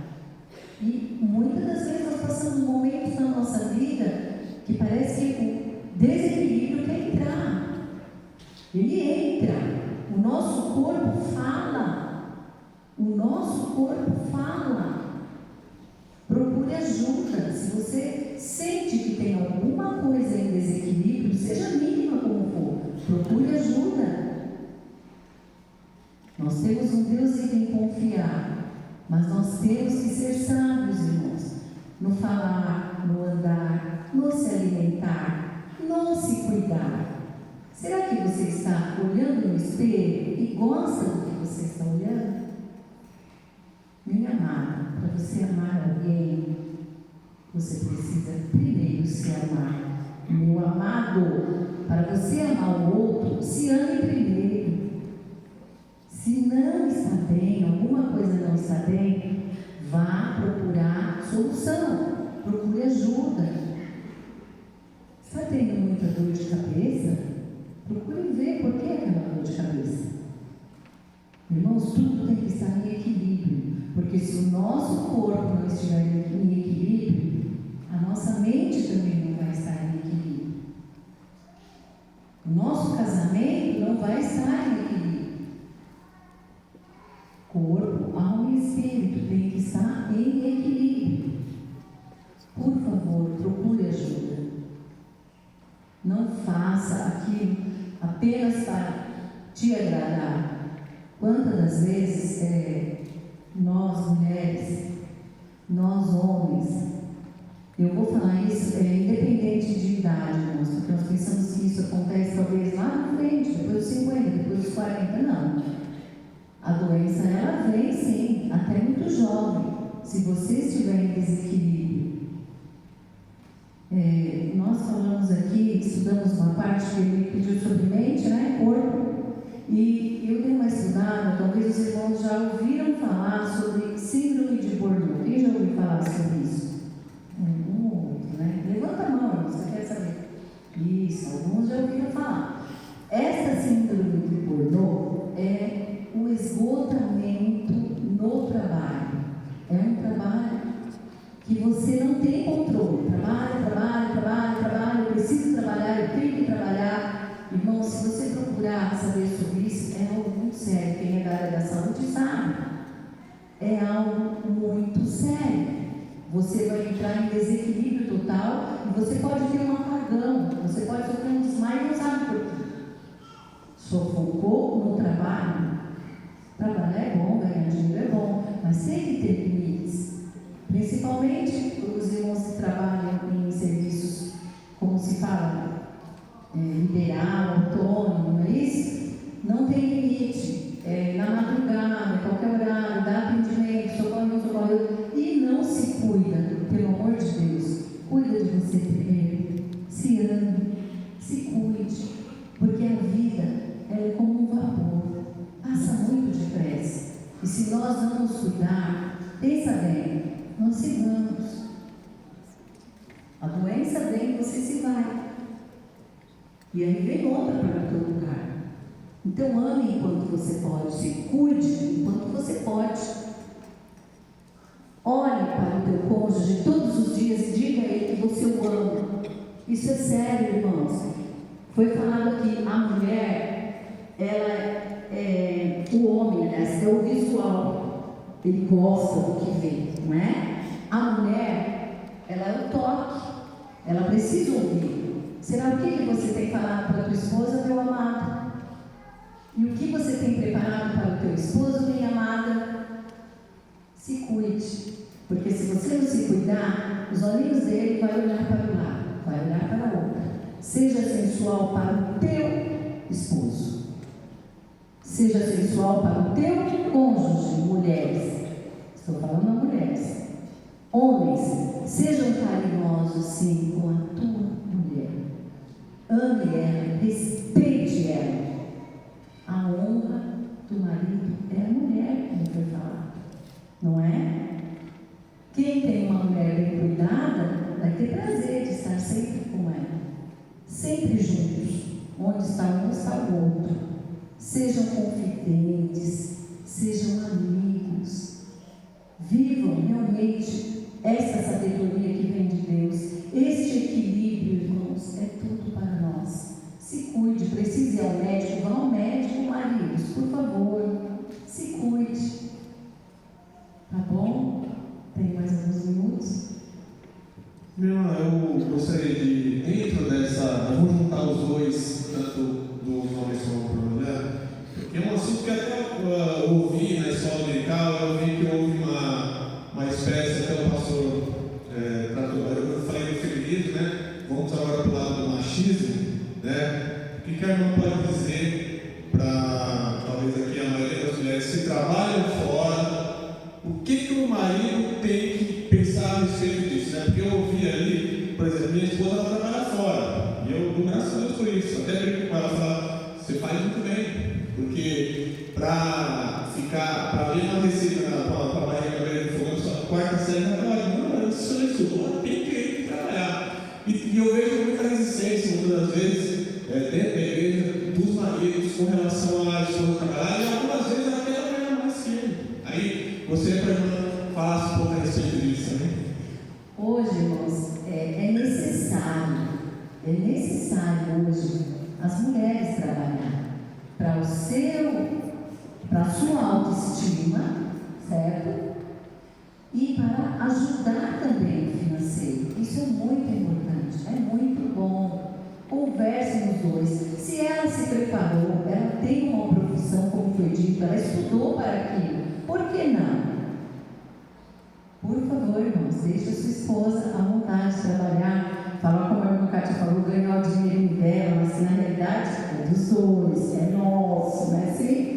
E muitas das vezes nós passamos momentos na nossa vida que parece que o desequilíbrio quer entrar. Ele entra. O nosso corpo fala. O nosso corpo fala. Procure ajuda. Se você sente que tem alguma coisa em desequilíbrio, seja mínima como for, procure ajuda. Nós temos um Deus em quem confiar, mas nós temos que ser sábios, irmãos, no falar, no andar, no se alimentar, no se cuidar. Será que você está olhando no espelho e gosta do que você está olhando? Minha amada, para você amar alguém, você precisa primeiro se amar. Meu amado, para você amar o outro, se ame primeiro. Se não está bem, alguma coisa não está bem, vá procurar solução, procure ajuda. Está tendo muita dor de cabeça? Procure ver por que aquela dor de cabeça. Irmãos, tudo tem que estar em equilíbrio, porque se o nosso corpo não estiver em equilíbrio, a nossa mente também não vai estar em equilíbrio. O nosso casamento não vai estar em equilíbrio. Corpo, alma e espírito tem que estar em equilíbrio. Por favor, procure ajuda. Não faça aquilo apenas para te agradar. Quantas das vezes nós mulheres, nós homens, eu vou falar isso independente de idade, irmãos, porque nós pensamos que isso acontece talvez lá na frente, depois dos 50, depois dos 40, não. A doença, ela vem sim, até muito jovem, se você estiver em desequilíbrio. Nós falamos aqui, estudamos uma parte que ele pediu sobre mente, né, corpo, e eu dei uma estudada, talvez os irmãos já ouviram falar sobre síndrome de Burnout. Quem já ouviu falar sobre isso? Um ou outro, né? Levanta a mão, você quer saber? Isso, alguns já ouviram falar. Essa síndrome de Burnout é o esgotamento no trabalho. É um trabalho que você não tem controle. Trabalho, eu preciso trabalhar, eu tenho que trabalhar. Irmão, se você procurar saber sobre isso, é algo muito sério. Quem é da área da saúde sabe. É algo muito sério. Você vai entrar em desequilíbrio total e você pode ter um apagão, você pode sofrer um desmaio e não sabe por quê. Sufocou no trabalho. Trabalhar é bom, ganhar dinheiro é bom, mas tem que ter limites. Principalmente os irmãos que trabalham em serviços, como se fala, liberal, autônomo, não é isso? Não tem limite. Na madrugada, qualquer horário, dá atendimento, socorre, e não se cuida, pelo amor de Deus. Cuida de você primeiro. Se ame, se cuide, porque a vida é como um vapor, passa muito depressa. E se nós não nos cuidar, pensa bem, nós se vamos. A doença vem e você se vai. E aí vem outra para o teu lugar. Então ame enquanto você pode, se cuide enquanto você pode. Olhe para o teu cônjuge todos os dias e diga a ele que você o ama. Isso é sério, irmãos. Foi falado aqui, a mulher, o homem, né, é o visual. Ele gosta do que vê, não é? A mulher, ela é o toque. Ela precisa ouvir. Será o que você tem falado para a tua esposa, meu amado? E o que você tem preparado para o teu esposo, minha amada? Se cuide, porque se você não se cuidar, os olhinhos dele vão olhar para o lado, vai olhar para o outro. Seja sensual para o teu esposo, seja sensual para o teu cônjuge, mulheres. Estou falando a mulheres. Homens, sejam carinhosos sim com a tua mulher. Ame ela, respeite ela. A honra do marido é a mulher, como foi falado, não é? Quem tem uma mulher bem cuidada vai ter prazer de estar sempre com ela, sempre juntos. Onde está um, está o outro. Sejam confidentes, sejam amigos, vivam realmente essa sabedoria que vem de Deus. Este equilíbrio, irmãos, é tudo para nós. Se cuide, precise ir ao médico, vá ao médico, maridos, por favor, se cuide. Tá bom? Tem mais alguns minutos? Meu irmão, eu gostaria de, dentro dessa, eu vou juntar os dois, tanto dos homens como da mulher, porque é um assunto que até eu ouvi na escola dominical, eu vi que houve uma espécie, até o pastor eu falei do feminismo, né? Vamos agora para o lado do machismo, né? O que a irmã pode dizer para, talvez aqui a maioria das mulheres que trabalham fora, o que o marido tem que pensar a respeito disso, né? Porque eu ouvi ali, por exemplo, minha esposa ela trabalha fora, e eu dou graças a Deus por isso, até brinco com ela, falo, você faz muito bem, porque para ver uma receita para a barriga velha do fogão, só quarta série, não, eu sou isso, tem que trabalhar. E eu vejo muita resistência, muitas das vezes, dentro da igreja, dos maridos com relação à esposa trabalhar, e algumas vezes ela quer trabalhar mais que ele. Aí você para falar um pouco a respeito disso, né? Hoje, irmãos, é necessário hoje as mulheres trabalhar para a sua autoestima, certo? E para ajudar também o financeiro. Isso é muito importante, é muito bom. Conversem os dois. Se ela se preparou, ela tem uma profissão, como foi dito, ela estudou para aquilo, por que não? Por favor, irmãos, deixe a sua esposa à vontade de trabalhar, falar como a irmã Cátia falou, ganhar o dinheiro dela, mas assim, na realidade é dos dois, é nosso, não é assim?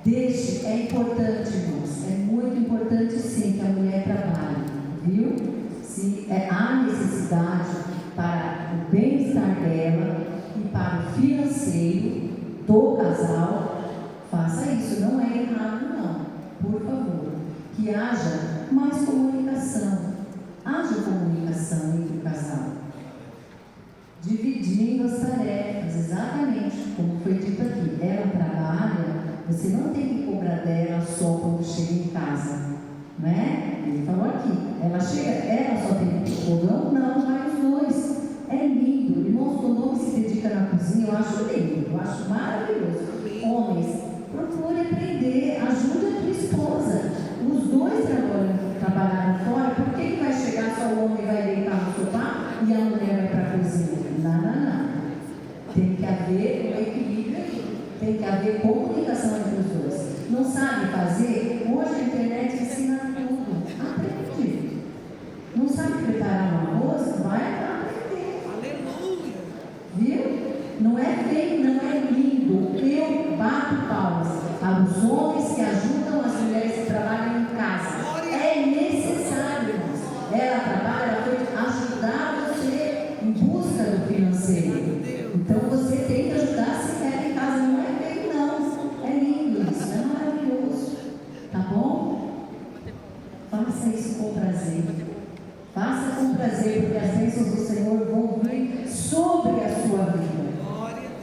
Deixe, é importante, irmãos, é muito importante sim que a mulher trabalhe, viu? Se há necessidade para o bem-estar dela e para o financeiro do casal, faça isso, não é errado não, por favor, que haja mais comunicação, entre o casal, dividindo as tarefas, exatamente como foi dito aqui, ela trabalha, você não tem que cobrar dela só quando chega em casa, né? Ele falou aqui, ela chega, fogão? Não, vai os dois. É lindo. Irmãos, quando o homem se dedica na cozinha, eu acho lindo, eu acho maravilhoso. Homens, procure aprender, ajuda a tua esposa. Os dois trabalharam fora, por que vai chegar só o homem vai deitar no sofá e a mulher vai para a cozinha? Não. Tem que haver um equilíbrio aqui. Tem que haver comunicação entre os dois. Não sabe fazer? Hoje a internet ensina tudo. Aprende. Não sabe preparar um arroz? Vai lá aprender. Aleluia. Viu? Não é feio, não é lindo. Eu bato palmas para os homens que ajudam as mulheres que trabalham em casa. É necessário, irmãos. Ela trabalha, ela foi ajudar você em busca do financeiro. Então você tem que ajudar se quer em casa. Não é feio, não. É lindo isso, é maravilhoso. Tá bom? Faça isso com prazer. Faça com prazer, porque as bênçãos do Senhor vão vir sobre a sua vida,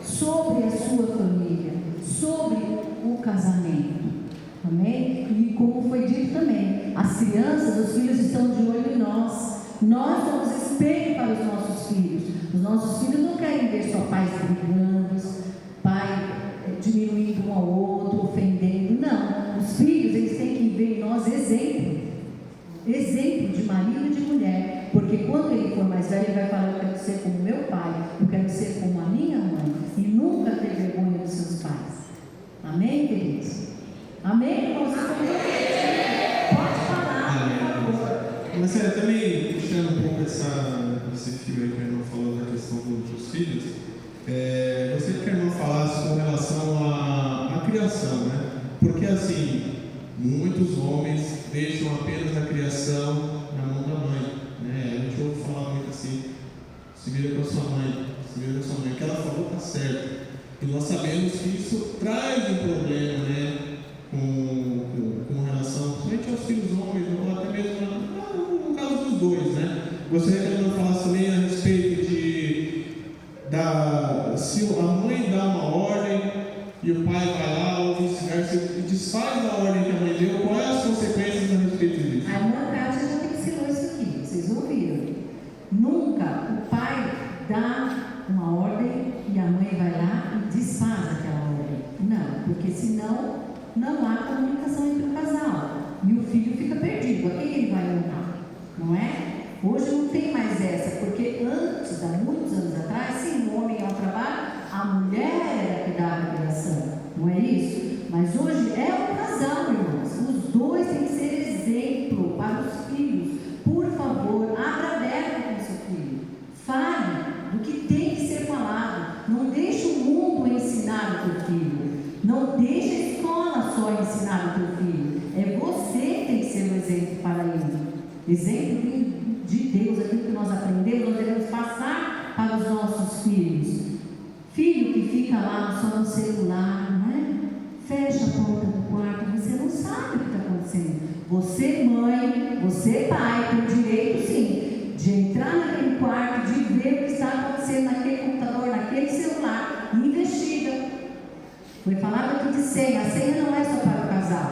sobre a sua família, sobre o casamento. Amém? E como foi dito também, as crianças, os filhos estão de olho em nós. Nós somos espelho para os nossos filhos. Os nossos filhos não querem ver só pais brigando, pai diminuindo um ao outro, ofendendo. Não. Os filhos, eles têm que ver em nós exemplo de marido e de mulher, porque quando ele for mais velho, ele vai falar: eu quero ser como meu pai, eu quero ser como a minha mãe, e nunca ter vergonha dos seus pais. Amém, queridos? Amém? Pode falar, por favor. Mas também puxando um pouco esse fio aí que a irmã falou da questão dos filhos, gostaria que a irmã falasse com relação à criação, né? Porque assim, muitos homens deixam apenas a criação na mão da mãe, né? A gente ouve falar muito assim: se vira com a sua mãe, o que ela falou está certo. E nós sabemos que isso traz um problema, né? Com relação, principalmente aos filhos homens, ou até mesmo no caso dos dois, né? Gostaria que ela falasse também a respeito se a mãe dá uma ordem e o pai vai lá, ou vice-versa, e desfaz a ordem que a mãe deu, quais as consequências a respeito disso? A irmã Cátia já me ensinou isso aqui, vocês ouviram? Nunca o pai dá uma ordem e a mãe vai lá e desfaz aquela ordem. Não, porque senão não há comunicação entre o casal e o filho fica perdido. A quem ele vai honrar? Não é? Hoje não tem mais essa, porque antes, há muitos anos atrás, sim, o homem ia ao trabalho, a mulher era que dava a criação, não é isso? Mas hoje é o casal, irmãos. Os dois têm que ser exemplo para os filhos. Por favor, abra aberto com o seu filho. Fale do que tem que ser falado. Não deixe o mundo ensinar o teu filho. Não deixe a escola só ensinar o teu filho. É você que tem que ser o exemplo para ele. Exemplo de Deus, aquilo que nós aprendemos, nós devemos passar para os nossos filhos. Filho que fica lá só no celular, né? Fecha a porta do quarto, você não sabe o que está acontecendo. Você, mãe, você, pai, tem o direito, sim, de entrar naquele quarto, de ver o que está acontecendo naquele computador, naquele celular, e investiga. Foi falado aqui de senha. A senha não é só para o casal.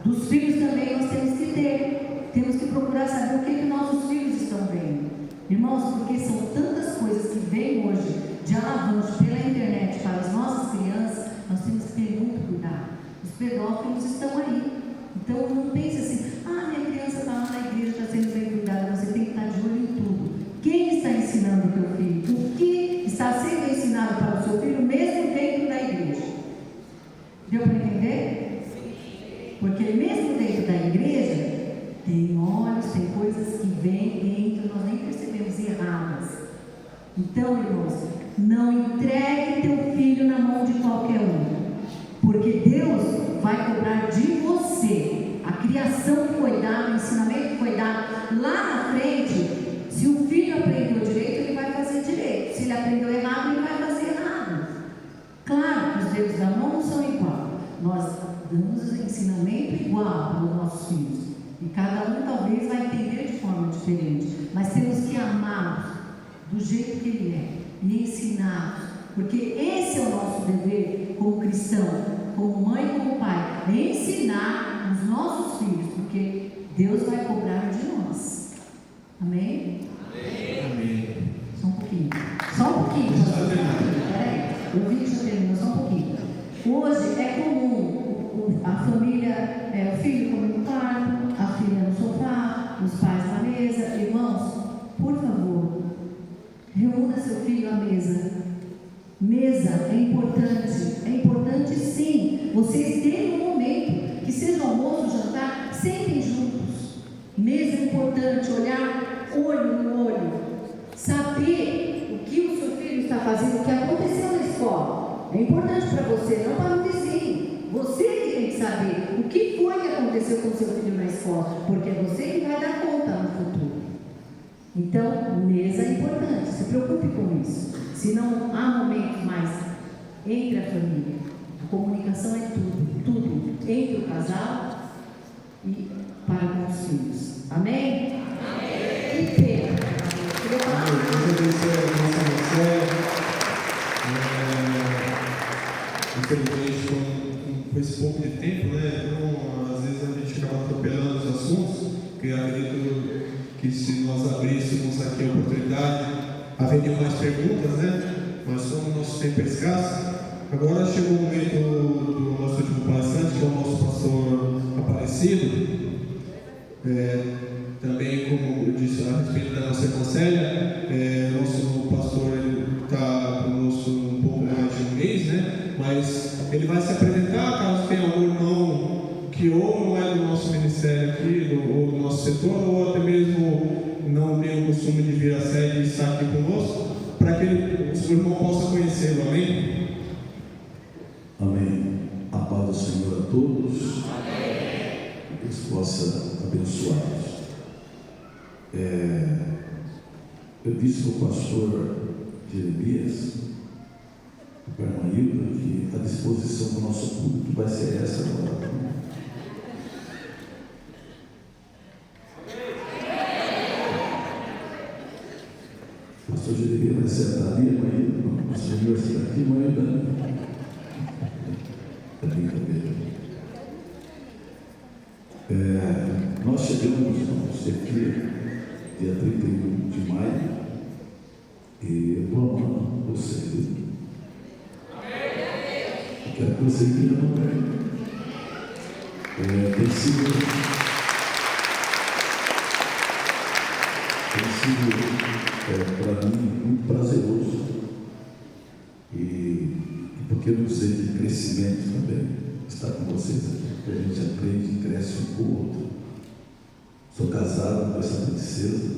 Dos filhos também nós temos que ter. Temos que procurar saber o que nossos filhos estão vendo. Irmãos, porque são tantas coisas que vêm hoje de alavanche pela internet para as nossas crianças, nós temos que ter muito cuidado. Os pedófilos estão aí. Então não pense assim: minha criança está lá na igreja, está sendo bem cuidada. Você tem que estar de olho em tudo. Quem está ensinando o teu filho? O que está sendo ensinado para o seu filho, mesmo dentro da igreja? Deu para entender? Porque mesmo dentro da igreja, tem olhos, tem coisas que vêm, entram, nós nem percebemos, erradas. Então, irmãos, não entregue teu filho na mão de qualquer um, porque Deus vai cobrar de você a criação que foi dada, o ensinamento que foi dado. Lá na frente, se o filho aprendeu direito, ele vai fazer direito. Se ele aprendeu errado, ele vai fazer errado. Claro que os dedos da mão não são iguais. Nós damos o ensinamento igual para os nossos filhos. E cada um talvez vai entender de forma diferente. Mas temos que amá-los do jeito que ele é e ensiná-los. Porque esse é o nosso dever como cristão, como mãe e como pai. É ensinar os nossos filhos, porque Deus vai cobrar de nós. Amém? Amém. filho come no quarto, a filha no sofá, os pais na mesa. Irmãos, por favor, reúna seu filho à mesa. Mesa é importante sim. Vocês terem um momento, que seja almoço, jantar, sentem juntos. Mesa é importante, olhar olho no olho, saber o que o seu filho está fazendo, o que aconteceu na escola. É importante para você, não para o vizinho. Você que tem que saber o que foi que aconteceu com o seu filho na escola, porque é você que vai dar conta no futuro. Então, mesa é importante, se preocupe com isso. Se não há momentos mais entre a família, a comunicação é tudo, entre o casal e para com os filhos. Amém? Amém. Que pena. Infelizmente, com esse pouco de tempo, né? Então, às vezes a gente acaba atropelando os assuntos, que eu acredito que se nós abríssemos aqui a oportunidade, haveriam mais perguntas, né? Mas como o nosso tempo é escasso, agora chegou o momento do nosso último palestrante, que é o nosso pastor Aparecido. Também, como eu disse a respeito da nossa irmã Célia, nosso pastor está conosco um pouco mais de um mês, né? Mas ele vai se apresentar, caso tenha algum irmão que ou não é do nosso ministério aqui, ou do nosso setor, ou até mesmo não tem o costume de vir à sede e estar aqui conosco, para que o seu irmão possa conhecê-lo. Amém? Amém. A paz do Senhor a todos. Amém. Que Deus possa abençoá-los. Eu disse para o pastor Jeremias, para a irmã Hilda, que a disposição do nosso culto vai ser essa agora. O pastor Jeremias vai sentar ali, a irmã Hilda. O pastor Jeremias vai sentar aqui, a irmã Hilda. Nós chegamos, irmãos, aqui dia 31 de maio, e eu estou amando você, viu? Eu quero que você me ame. Tem sido para mim muito prazeroso, e porque eu sei de crescimento também estar com vocês aqui, porque a gente aprende e cresce um com o outro. Sou casado com essa princesa.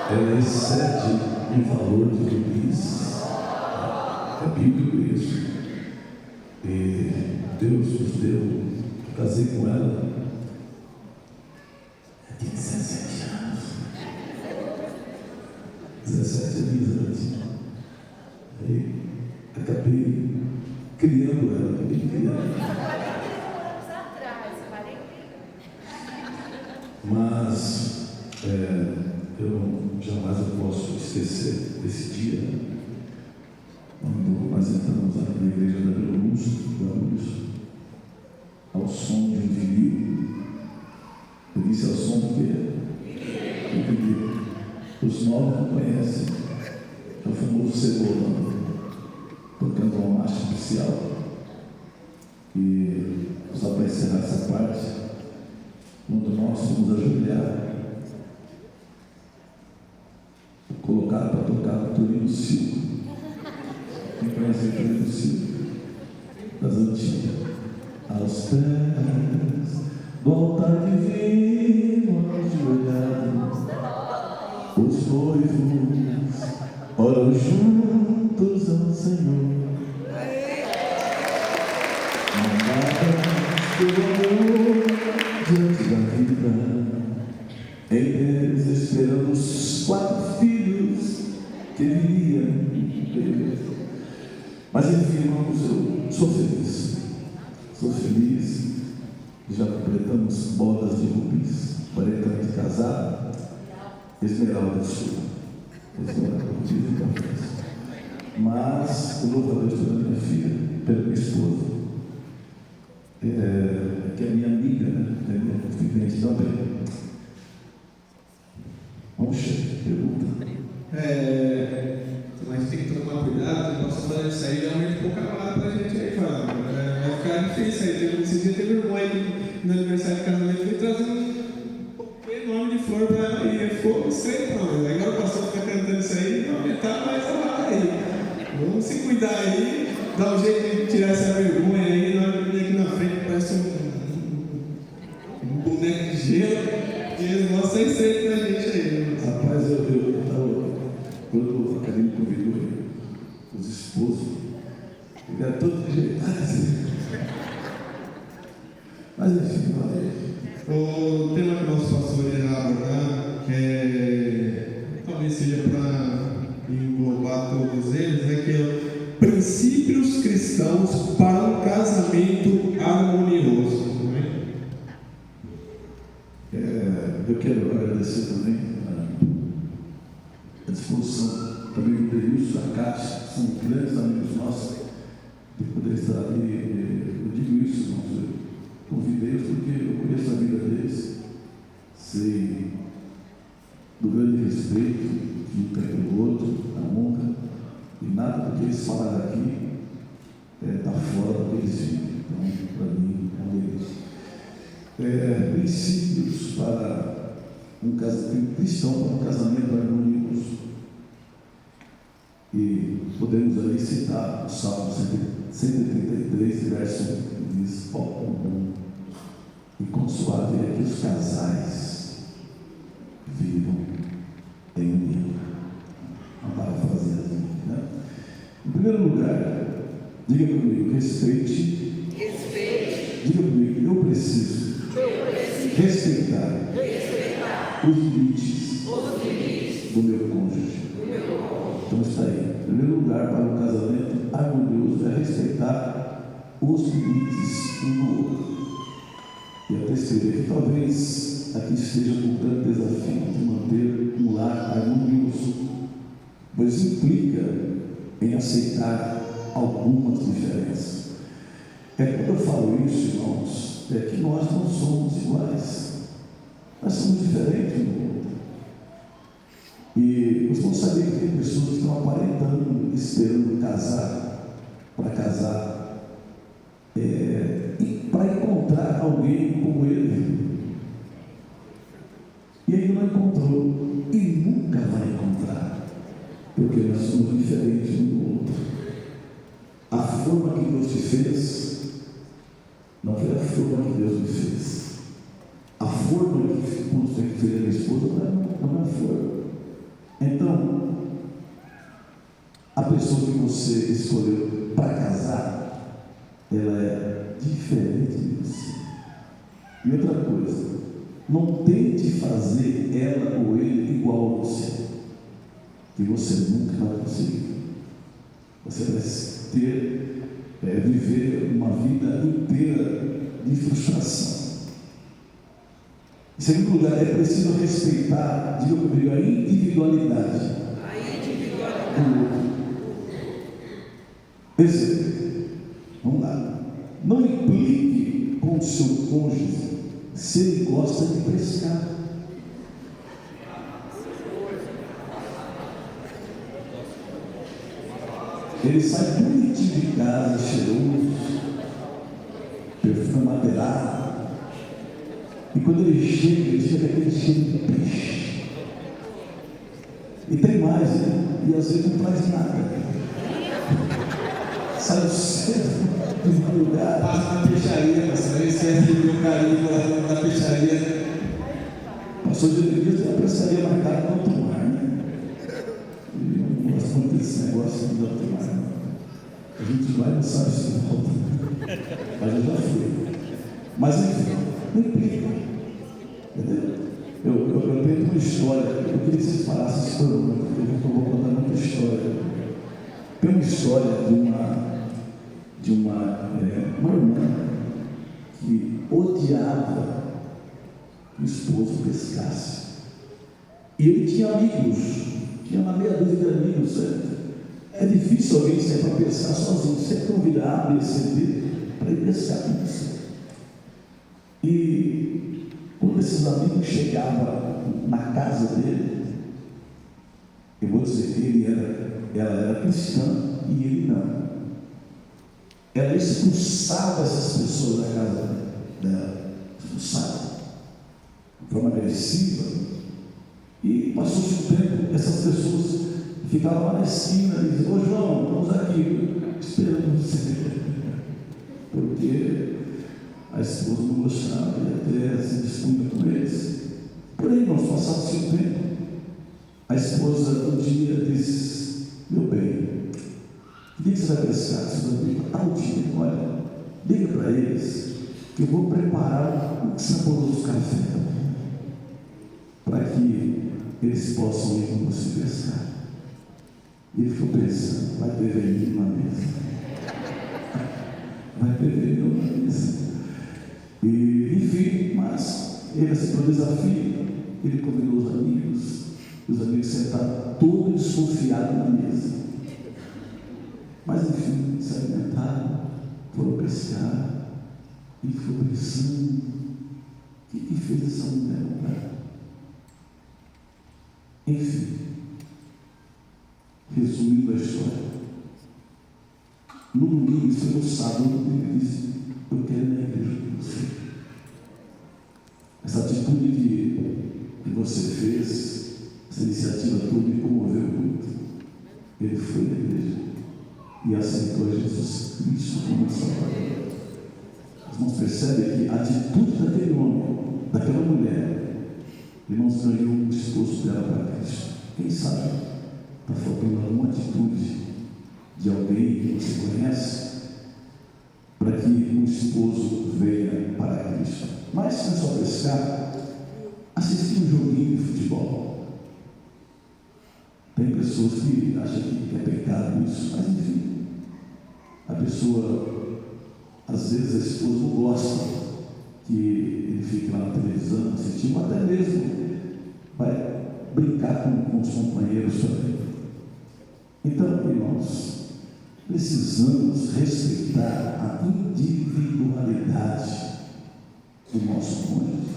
Ela excede em valor de rubis. É bíblico isso. E Deus nos deu. Eu casei com ela. Tem 17 anos. 17 anos. Aí acabei criando ela. Mas eu jamais posso esquecer desse dia, quando nós entramos aqui na igreja da Vila Luz, vamos ao som de um vinil. Eu disse ao som do quê? Do vinil. Os novos não conhecem. É o famoso Cebola, tocando uma marcha oficial. E só para encerrar essa parte, quando nós fomos ajoelhar, colocaram para tocar o Torino Silva. Quem conhece o Torino Silva? Das antigas. Aos pés do altar divino ajoelhados, os noivos oram juntos ao Senhor. Diante da vida, em Deus esperando os 4 filhos que viriam. Mas enfim, irmãos, eu sou feliz. Sou feliz. Já completamos bodas de rubis, 40 anos de casado, Esmeralda de Sul. Mas eu louvo a Deus pela minha filha, pela minha esposa. Que é minha amiga, né? É minha confidente também. Vamos chegar, pergunta. Mas tem que tomar cuidado, o pastor vai sair realmente pouca palavra para a gente aí falando. Vai ficar fez isso aí. Esse dia teve vergonha no aniversário de casamento, ele trazer um enorme de flor para ela e ficou estranho para nós. Agora o pastor fica cantando isso aí, não aumentar mais a vara aí. Vamos se cuidar aí, dar um jeito de tirar essa vergonha aí, na hora de vir aqui na frente parece um boneco de gelo, e eles mostram estranho pra gente aí. Rapaz, eu estava, quando a Karine convidou os esposos, ele era todo ajeitado assim. Mas enfim, O tema que o nosso pastor irá abordar, talvez seja para englobar todos eles, que é princípios cristãos para um casamento harmonioso. eu quero agradecer também a disposição também do Denilson, da Cátia, que são grandes amigos nossos, de poder estar ali. Eu digo isso, irmãos, eu convidei-os porque eu conheço a vida deles, sei do grande respeito de um tem pelo outro, a honra, e nada do que eles falaram aqui está fora do que eles vivem. Então, para mim, é um deles. Princípios para um cristão, para um casamento harmonioso. E podemos ali citar o Salmo 133, verso 1, que diz: ó comum e quão suave é que os casais vivam em união. Uma parafraseazinha, né? Em primeiro lugar, diga comigo, respeite. Diga comigo, eu preciso respeitar os limites do meu cônjuge. Então está aí. Em primeiro lugar, para um casamento harmonioso é respeitar os limites um do outro. E até escrever que talvez aqui esteja com um grande desafio de manter um lar harmonioso, pois implica em aceitar algumas diferenças. Quando eu falo isso, irmãos, é que nós não somos iguais. Nós somos diferentes um do outro. E vocês vão saber que tem pessoas que estão há 40 anos esperando para casar, para encontrar alguém como ele. E ainda não encontrou. E nunca vai encontrar. Porque nós somos diferentes um do outro. A forma que Deus te fez não foi a forma que Deus me fez. A forma que você fez a minha esposa não é a forma. Então, a pessoa que você escolheu para casar, ela é diferente de você. E outra coisa, não tente fazer ela ou ele igual a você, que você nunca vai conseguir. Você vai viver uma vida inteira de frustração. Em segundo lugar, é preciso respeitar, diga comigo, a individualidade do outro. Exemplo, vamos lá. Não implique com o seu cônjuge se ele gosta de pescar. Ele sai bonitinho de casa, cheiroso, perfume madeirado. E quando ele chega aquele cheiro de peixe. E tem mais, né? E às vezes não traz nada. Sai cedo do lugar. Passa na peixaria, pastor. Aí você recebeu um carinho lá na peixaria. Pastor Jeremias tem uma peixaria marcada no outro mar, né? E eu não gosto muito desse negócio do outro mar. A gente vai e não sabe se volta. Mas eu já fui. Mas enfim, não implica. Entendeu? Eu tenho uma história. Eu queria que vocês parassem isso todo mundo, porque eu vou contar muita história. Tem uma história de uma irmã que odiava que o esposo pescasse. E ele tinha amigos, tinha uma meia dúzia de amigos, certo? É difícil alguém sair para pescar sozinho. Você convida A, B, C, D para ir pescar com você. E quando esses amigos chegavam na casa dele, eu vou dizer que ela era cristã e ele não. ela expulsava essas pessoas da casa dela, expulsava de forma agressiva, e passou-se um tempo, essas pessoas ficavam lá na esquina e diziam: ô João, vamos aqui, esperando você, porque a esposa não gostava e até se dispunha com eles. Porém, nós passamos um tempo, a esposa um dia disse: meu bem, o que você vai pescar? Você vai vir para tal dia? Olha, liga para eles que eu vou preparar um saboroso café para que eles possam ir com você pescar. E ele ficou pensando: vai ter veneno na mesa, vai ter veneno na mesa. E, enfim, mas ele aceitou o desafio, ele convidou os amigos sentaram todos desconfiados na mesa. Mas enfim, se alimentaram, foram pescar, e ficou pensando: o que fez essa mulher mudar? Enfim, resumindo a história, no domingo, isso foi no sábado, ele disse: eu quero ir na igreja com você. Essa atitude que você fez, essa iniciativa toda me comoveu muito. Ele foi na igreja e aceitou Jesus Cristo como Salvador. Os irmãos percebem que a atitude daquele homem, daquela mulher, irmãos, ganhou o esposo dela para Cristo. Quem sabe está faltando alguma atitude de alguém que você conhece para que o esposo venha para Cristo. Mas não é só pescar, assistir um joguinho de futebol. Tem pessoas que acham que é pecado isso, mas enfim, a pessoa, às vezes a esposa não gosta que ele fique lá na televisão assistindo, até mesmo vai brincar com os companheiros também. Então, irmãos, precisamos respeitar a individualidade do nosso cônjuge.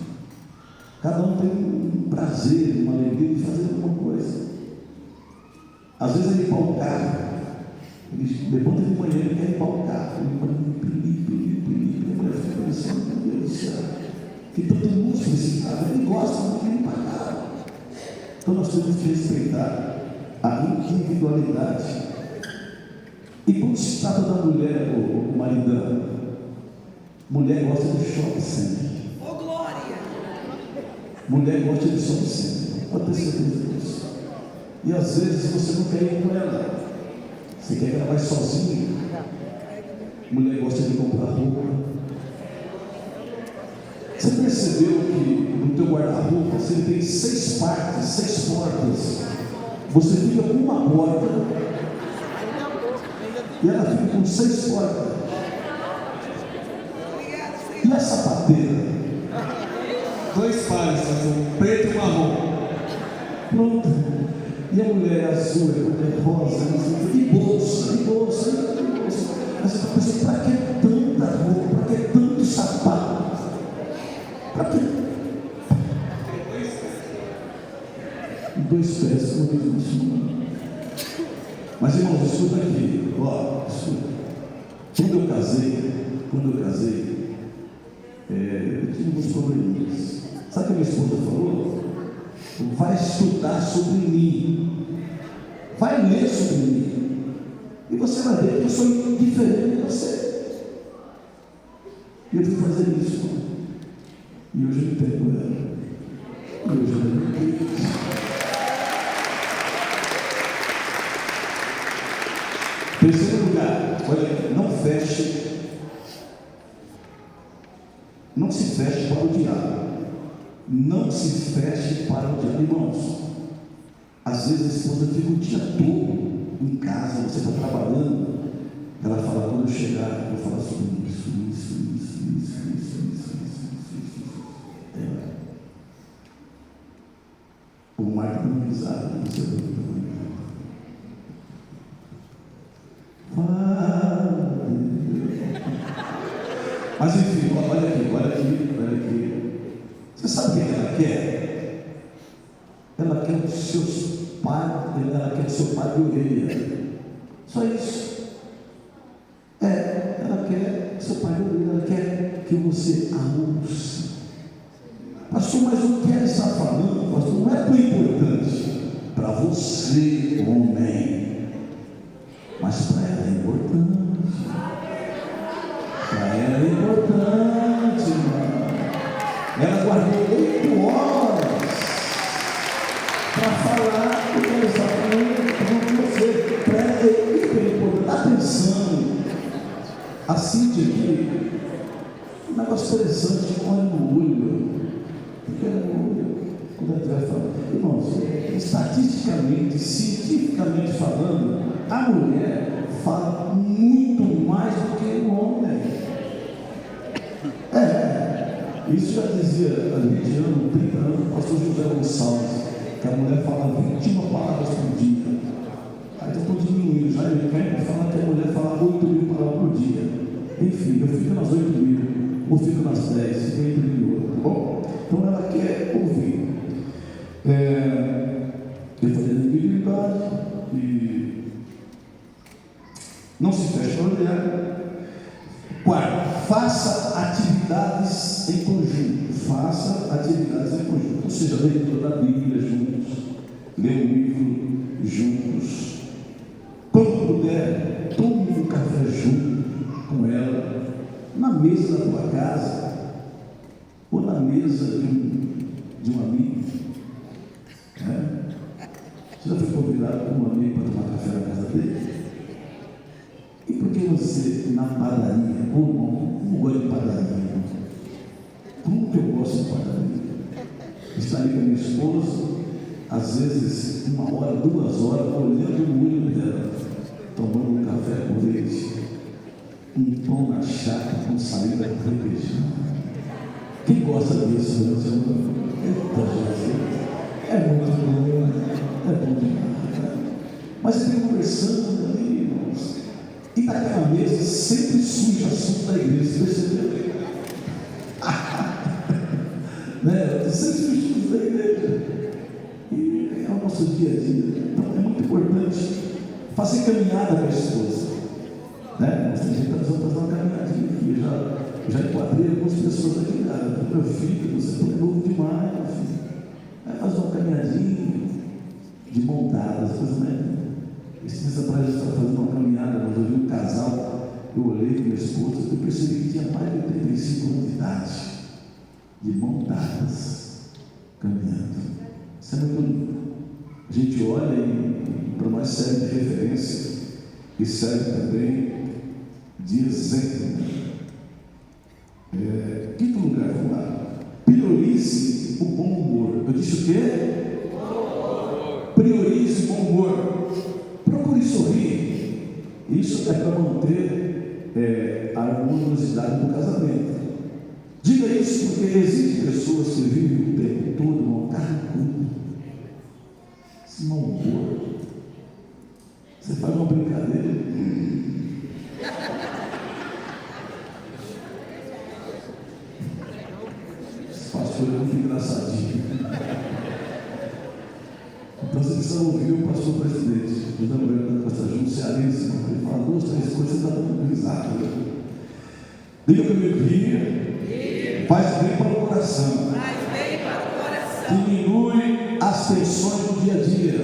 Cada um tem um prazer, uma alegria de fazer alguma coisa. Às vezes ele limpar o carro, ele levanta de manhã e quer limpar o carro, ele vai a mulher fica pensando: meu Deus do céu, tem tanto músculo esse carro, ele gosta, mas não quer limpar o carro. Então nós temos que respeitar a individualidade. E quando se trata da mulher, o maridão, mulher gosta de shopping center. Ô glória! Mulher gosta de shopping center. Pode ter certeza disso. E às vezes você não quer ir com ela. Você quer que ela vá sozinha. Mulher gosta de comprar roupa. Você percebeu que no teu guarda-roupa você tem 6 partes, 6 portas. Você fica com uma porta e ela fica com 6 portas. E a sapateira? 2 pares, um preto e um marrom. Pronto. E a mulher azul, a mulher rosa, e bolsa. Mas você está pensando: para que tanta roupa? Para que tanto sapato? Para que? 2 pés, como diz o Senhor. Mas irmãos, escuta aqui, escuta. Quando eu casei, eu tive alguns probleminhas. Sabe o que a minha esposa falou? Vai estudar sobre mim, vai ler sobre mim, e você vai ver que eu sou diferente de você. E eu fui fazer isso, e hoje eu entendo ela, e hoje eu entendo isso. Terceiro lugar, olha, não se feche para o diabo. Não se feche para o diabo. Irmãos, às vezes a esposa fica o dia todo em casa, você está trabalhando, ela fala: quando eu chegar, eu vou falar sobre isso. O Marco não risada, não sei o que. Mas enfim, olha aqui. Você sabe o que ela quer? Ela quer o seu pai de orelha. Só isso. Ela Pastor, mas o que ela está falando, pastor, não é tão importante para você, homem, mas para ela é importante. Para ela é importante, irmão. Ela guardou 8 horas para falar o que ela está falando com você. Para ela é hiper importante. Atenção, a Cíntia aqui, um negócio interessante, olha no olho. Porque no olho, quando a gente vai falar, irmãos, estatisticamente, cientificamente falando, a mulher fala muito mais do que o homem. Isso já dizia há 20 anos, 30 anos, o pastor José Gonçalves, que a mulher fala 21 palavras por dia. Aí eu estou diminuindo, já ele quer falar que a mulher fala 8.000 palavras por dia. Enfim, eu fico nas 8.000, ou fico nas 10, fico entre 1.000, tá bom? Então ela quer ouvir. Eu falei da individualidade e não se fecha a olhar. Quarto, faça atividades em conjunto. Faça atividades em conjunto. Ou seja, leitura da Bíblia juntos, ler um livro juntos. Quando puder, tome um café junto com ela, na mesa da tua casa, ou na mesa de um amigo. Você já foi convidado por um amigo para tomar café na casa dele? E por que você, na padaria, ou não gosta de padaria? Como que eu gosto de padaria? Estar ali com a minha esposa, às vezes 1 hora, 2 horas, olhando no olho dela, tomando um café com leite, um pão na chapa com saída com requeijão. Quem gosta disso? Eita, Jesus! É muito bom, é bom demais. Mas você tem conversando ali, irmãos. E naquela mesa sempre surge assunto da igreja, percebeu? Né? Sempre surge assunto da igreja. E é o nosso dia a dia. Então é muito importante fazer caminhada com a esposa. Né? Nós temos que fazer uma caminhadinha aqui. Eu já enquadrei algumas pessoas aqui. Meu filho, você é novo demais, meu filho. Fazer uma caminhadinha de mão dadas, né? Esse dia atrás eu estava fazendo uma caminhada, mas eu vi um casal, eu olhei com minha esposa, eu percebi que tinha mais de 85 anos de idade, de mão dadas, caminhando. Isso é muito lindo. A gente olha e para nós serve de referência e serve também de exemplo. Quinto lugar, vamos lá. Priorize o bom humor. Eu disse o quê? Priorize o bom humor. Procure sorrir. Isso é para manter a harmoniosidade do casamento. Diga isso porque existem pessoas que vivem o tempo todo no carro. Esse mau humor. Você faz uma brincadeira. Esse pastor é muito engraçadinho. Então você precisa ouvir o pastor presidente. José Moreira da Costa Júnior, cearense. Ele fala 2, 3 coisas, você está dando risada. Diga comigo, rir faz bem para o coração. Diminui as tensões do dia a dia.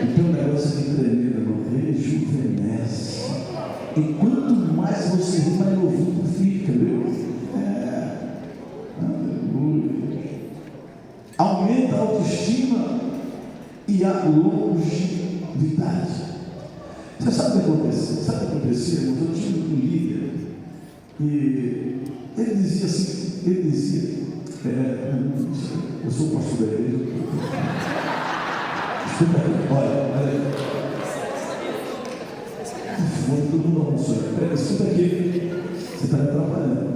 Então o negócio é que tremendo, irmão. Rejuvenesce. E quanto mais você ri, mais novinho fica, viu? Aumenta a autoestima e a longevidade. Você sabe o que acontecia? Sabe o que acontecia, irmão? Eu tinha um líder e ele dizia assim, eu sou o pastor da igreja. Escuta aqui, olha aí. Todo mundo almoçou. Escuta aqui, você está me atrapalhando.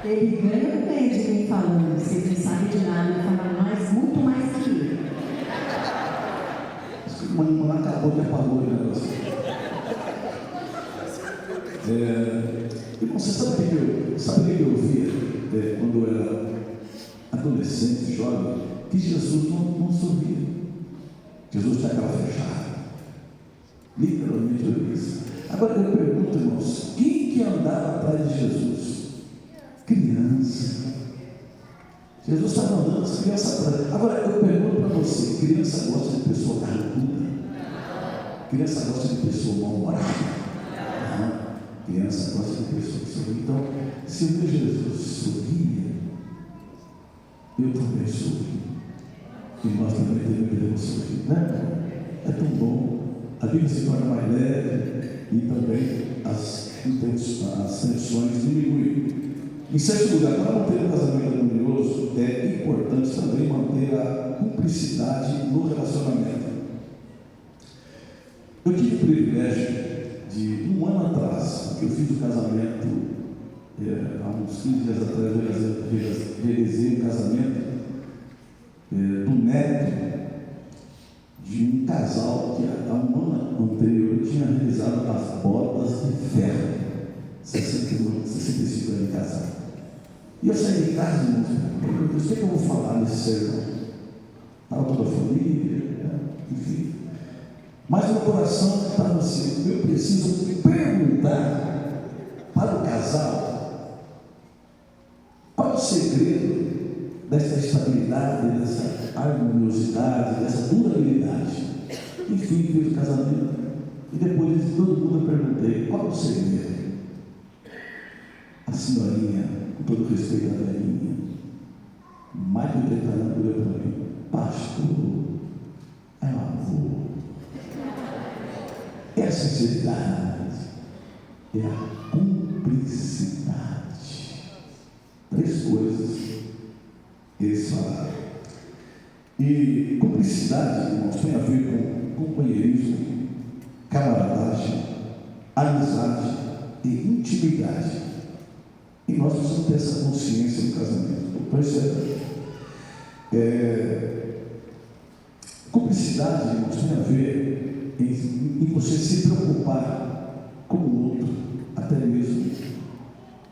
Ele ganha bem de quem falando, vocês não sabem de nada, ele fala mais, muito mais que ele. Mas não acabou de apagou o negócio. Você sabe o que eu via quando eu era adolescente, jovem, que Jesus não sorria. Jesus está aquela fechada. Literalmente eu isso. Agora eu pergunto, irmãos, quem que andava atrás de Jesus? Jesus está mandando as crianças atrás. Agora, eu pergunto para você: criança gosta de pessoa carrancuda? Criança gosta de pessoa mal-humorada? Criança gosta de pessoa que sorri. Então, se o meu Jesus sorria, eu também sorri. E nós também devemos sorrir, né? É tão bom. A vida se torna mais leve e também as tensões diminuem. Em sexto lugar, para manter um casamento harmonioso, é importante também manter a cumplicidade no relacionamento. Eu tive o privilégio de, um ano atrás, que eu fiz o casamento, há uns 15 dias atrás, realizei o casamento do neto de um casal que há um ano anterior tinha realizado as bodas de ferro, 65 anos de casado. E eu saí de casa e disse: meu Deus, o que eu vou falar nesse sermão? Para toda a família, enfim. Mas meu coração estava assim: eu preciso perguntar para o casal qual é o segredo dessa estabilidade, dessa harmoniosidade, dessa durabilidade. Enfim, fiz o casamento e depois de todo mundo eu perguntei: qual é o segredo? A senhorinha, com todo respeito à velhinha, mais de 80 anos, olhou para mim: pastor, é o amor, é a sinceridade, é a cumplicidade. 3 coisas eles falaram. E cumplicidade, irmãos, tem a ver com companheirismo, camaradagem, amizade e intimidade. E nós precisamos ter essa consciência no casamento. Percebe? Cumplicidade, irmãos, tem a ver em você se preocupar com o outro, até mesmo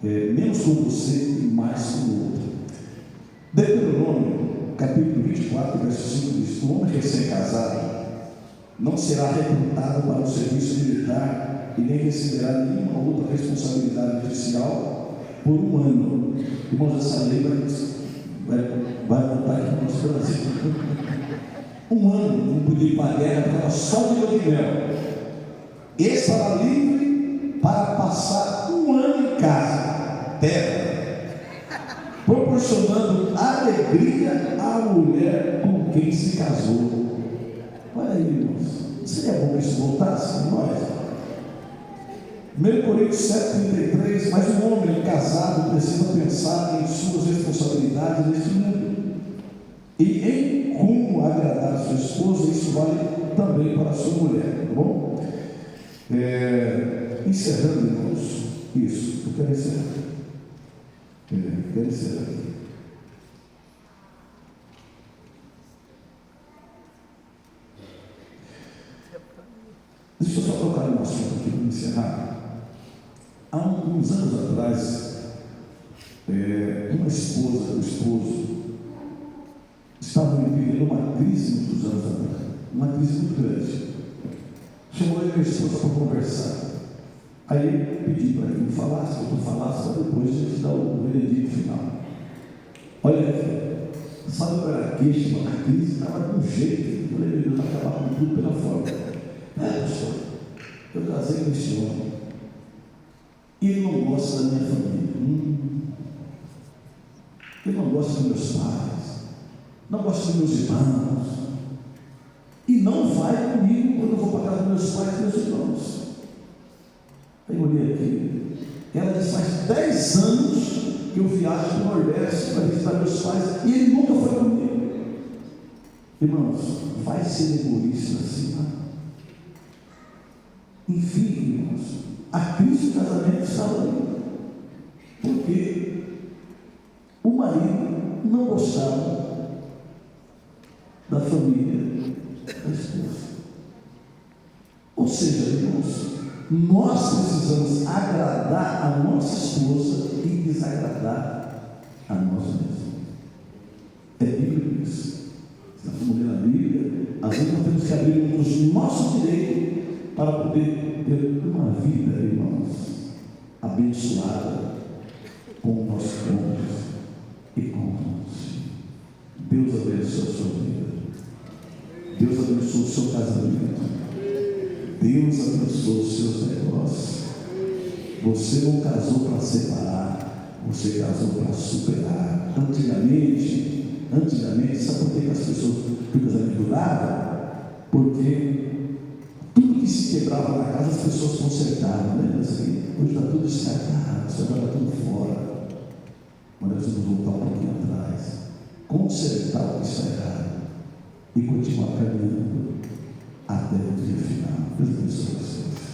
menos com você e mais com o outro. Deuteronômio, capítulo 24, verso 5 diz: o homem recém-casado não será recrutado para o serviço militar e nem receberá nenhuma outra responsabilidade oficial por 1 ano. Irmãos, essa lei vai voltar aqui no nosso Brasil. 1 ano não podia ir para a guerra, estava só de lua de mel. Esse estava livre para passar 1 ano em casa, terra, proporcionando alegria à mulher com quem se casou. Olha aí, irmãos, seria bom que isso voltasse em nós. 1 Coríntios 7,33: mas um homem casado precisa pensar em suas responsabilidades neste mundo e em como agradar a sua esposa. Isso vale também para a sua mulher, tá bom? Encerrando, irmãos, isso, eu quero encerrar. Deixa eu só tocar um assunto aqui para encerrar. Há uns anos atrás, uma esposa e um esposo estavam vivendo uma crise muitos anos atrás, uma crise muito grande. Chamou a minha esposa para conversar. Aí pedi para que me falasse, que eu falasse, para depois a gente dar o veredito final. Olha aqui, sabe qual era a queixa? A crise estava com jeito. Eu falei: meu Deus, vai acabar com tudo pela forma. Pastor, eu casei com esse homem e ele não gosta da minha família. Ele não gosta dos meus pais, não gosta dos meus irmãos, e não vai comigo quando eu vou para a casa dos meus pais e meus irmãos. Aí eu olhei aqui, ela disse: faz 10 anos que eu viajo para o Nordeste para visitar meus pais e ele nunca foi comigo. Irmãos, vai ser egoísta assim, né? Enfim, irmãos, a crise do casamento estava ali, porque o marido não gostava da família da esposa. Ou seja, irmãos, nós precisamos agradar a nossa esposa e desagradar a nós mesmos. É bíblico isso. Se nós formos ler a Bíblia, às vezes nós temos que abrir mão dos nossos direitos para poder ter uma vida, irmãos, abençoada com o nosso cônjuge e com o nosso filho. abençoa os seus negócios. Você não casou para separar, você casou para superar. Antigamente, sabe por que as pessoas duravam? Porque tudo que se quebrava na casa, as pessoas consertavam, né? Hoje está tudo descartado, isso agora está tudo fora. Mas nós vamos voltar um pouquinho atrás, consertar o que está errado e continuar caminhando até o dia final. Deus abençoe vocês.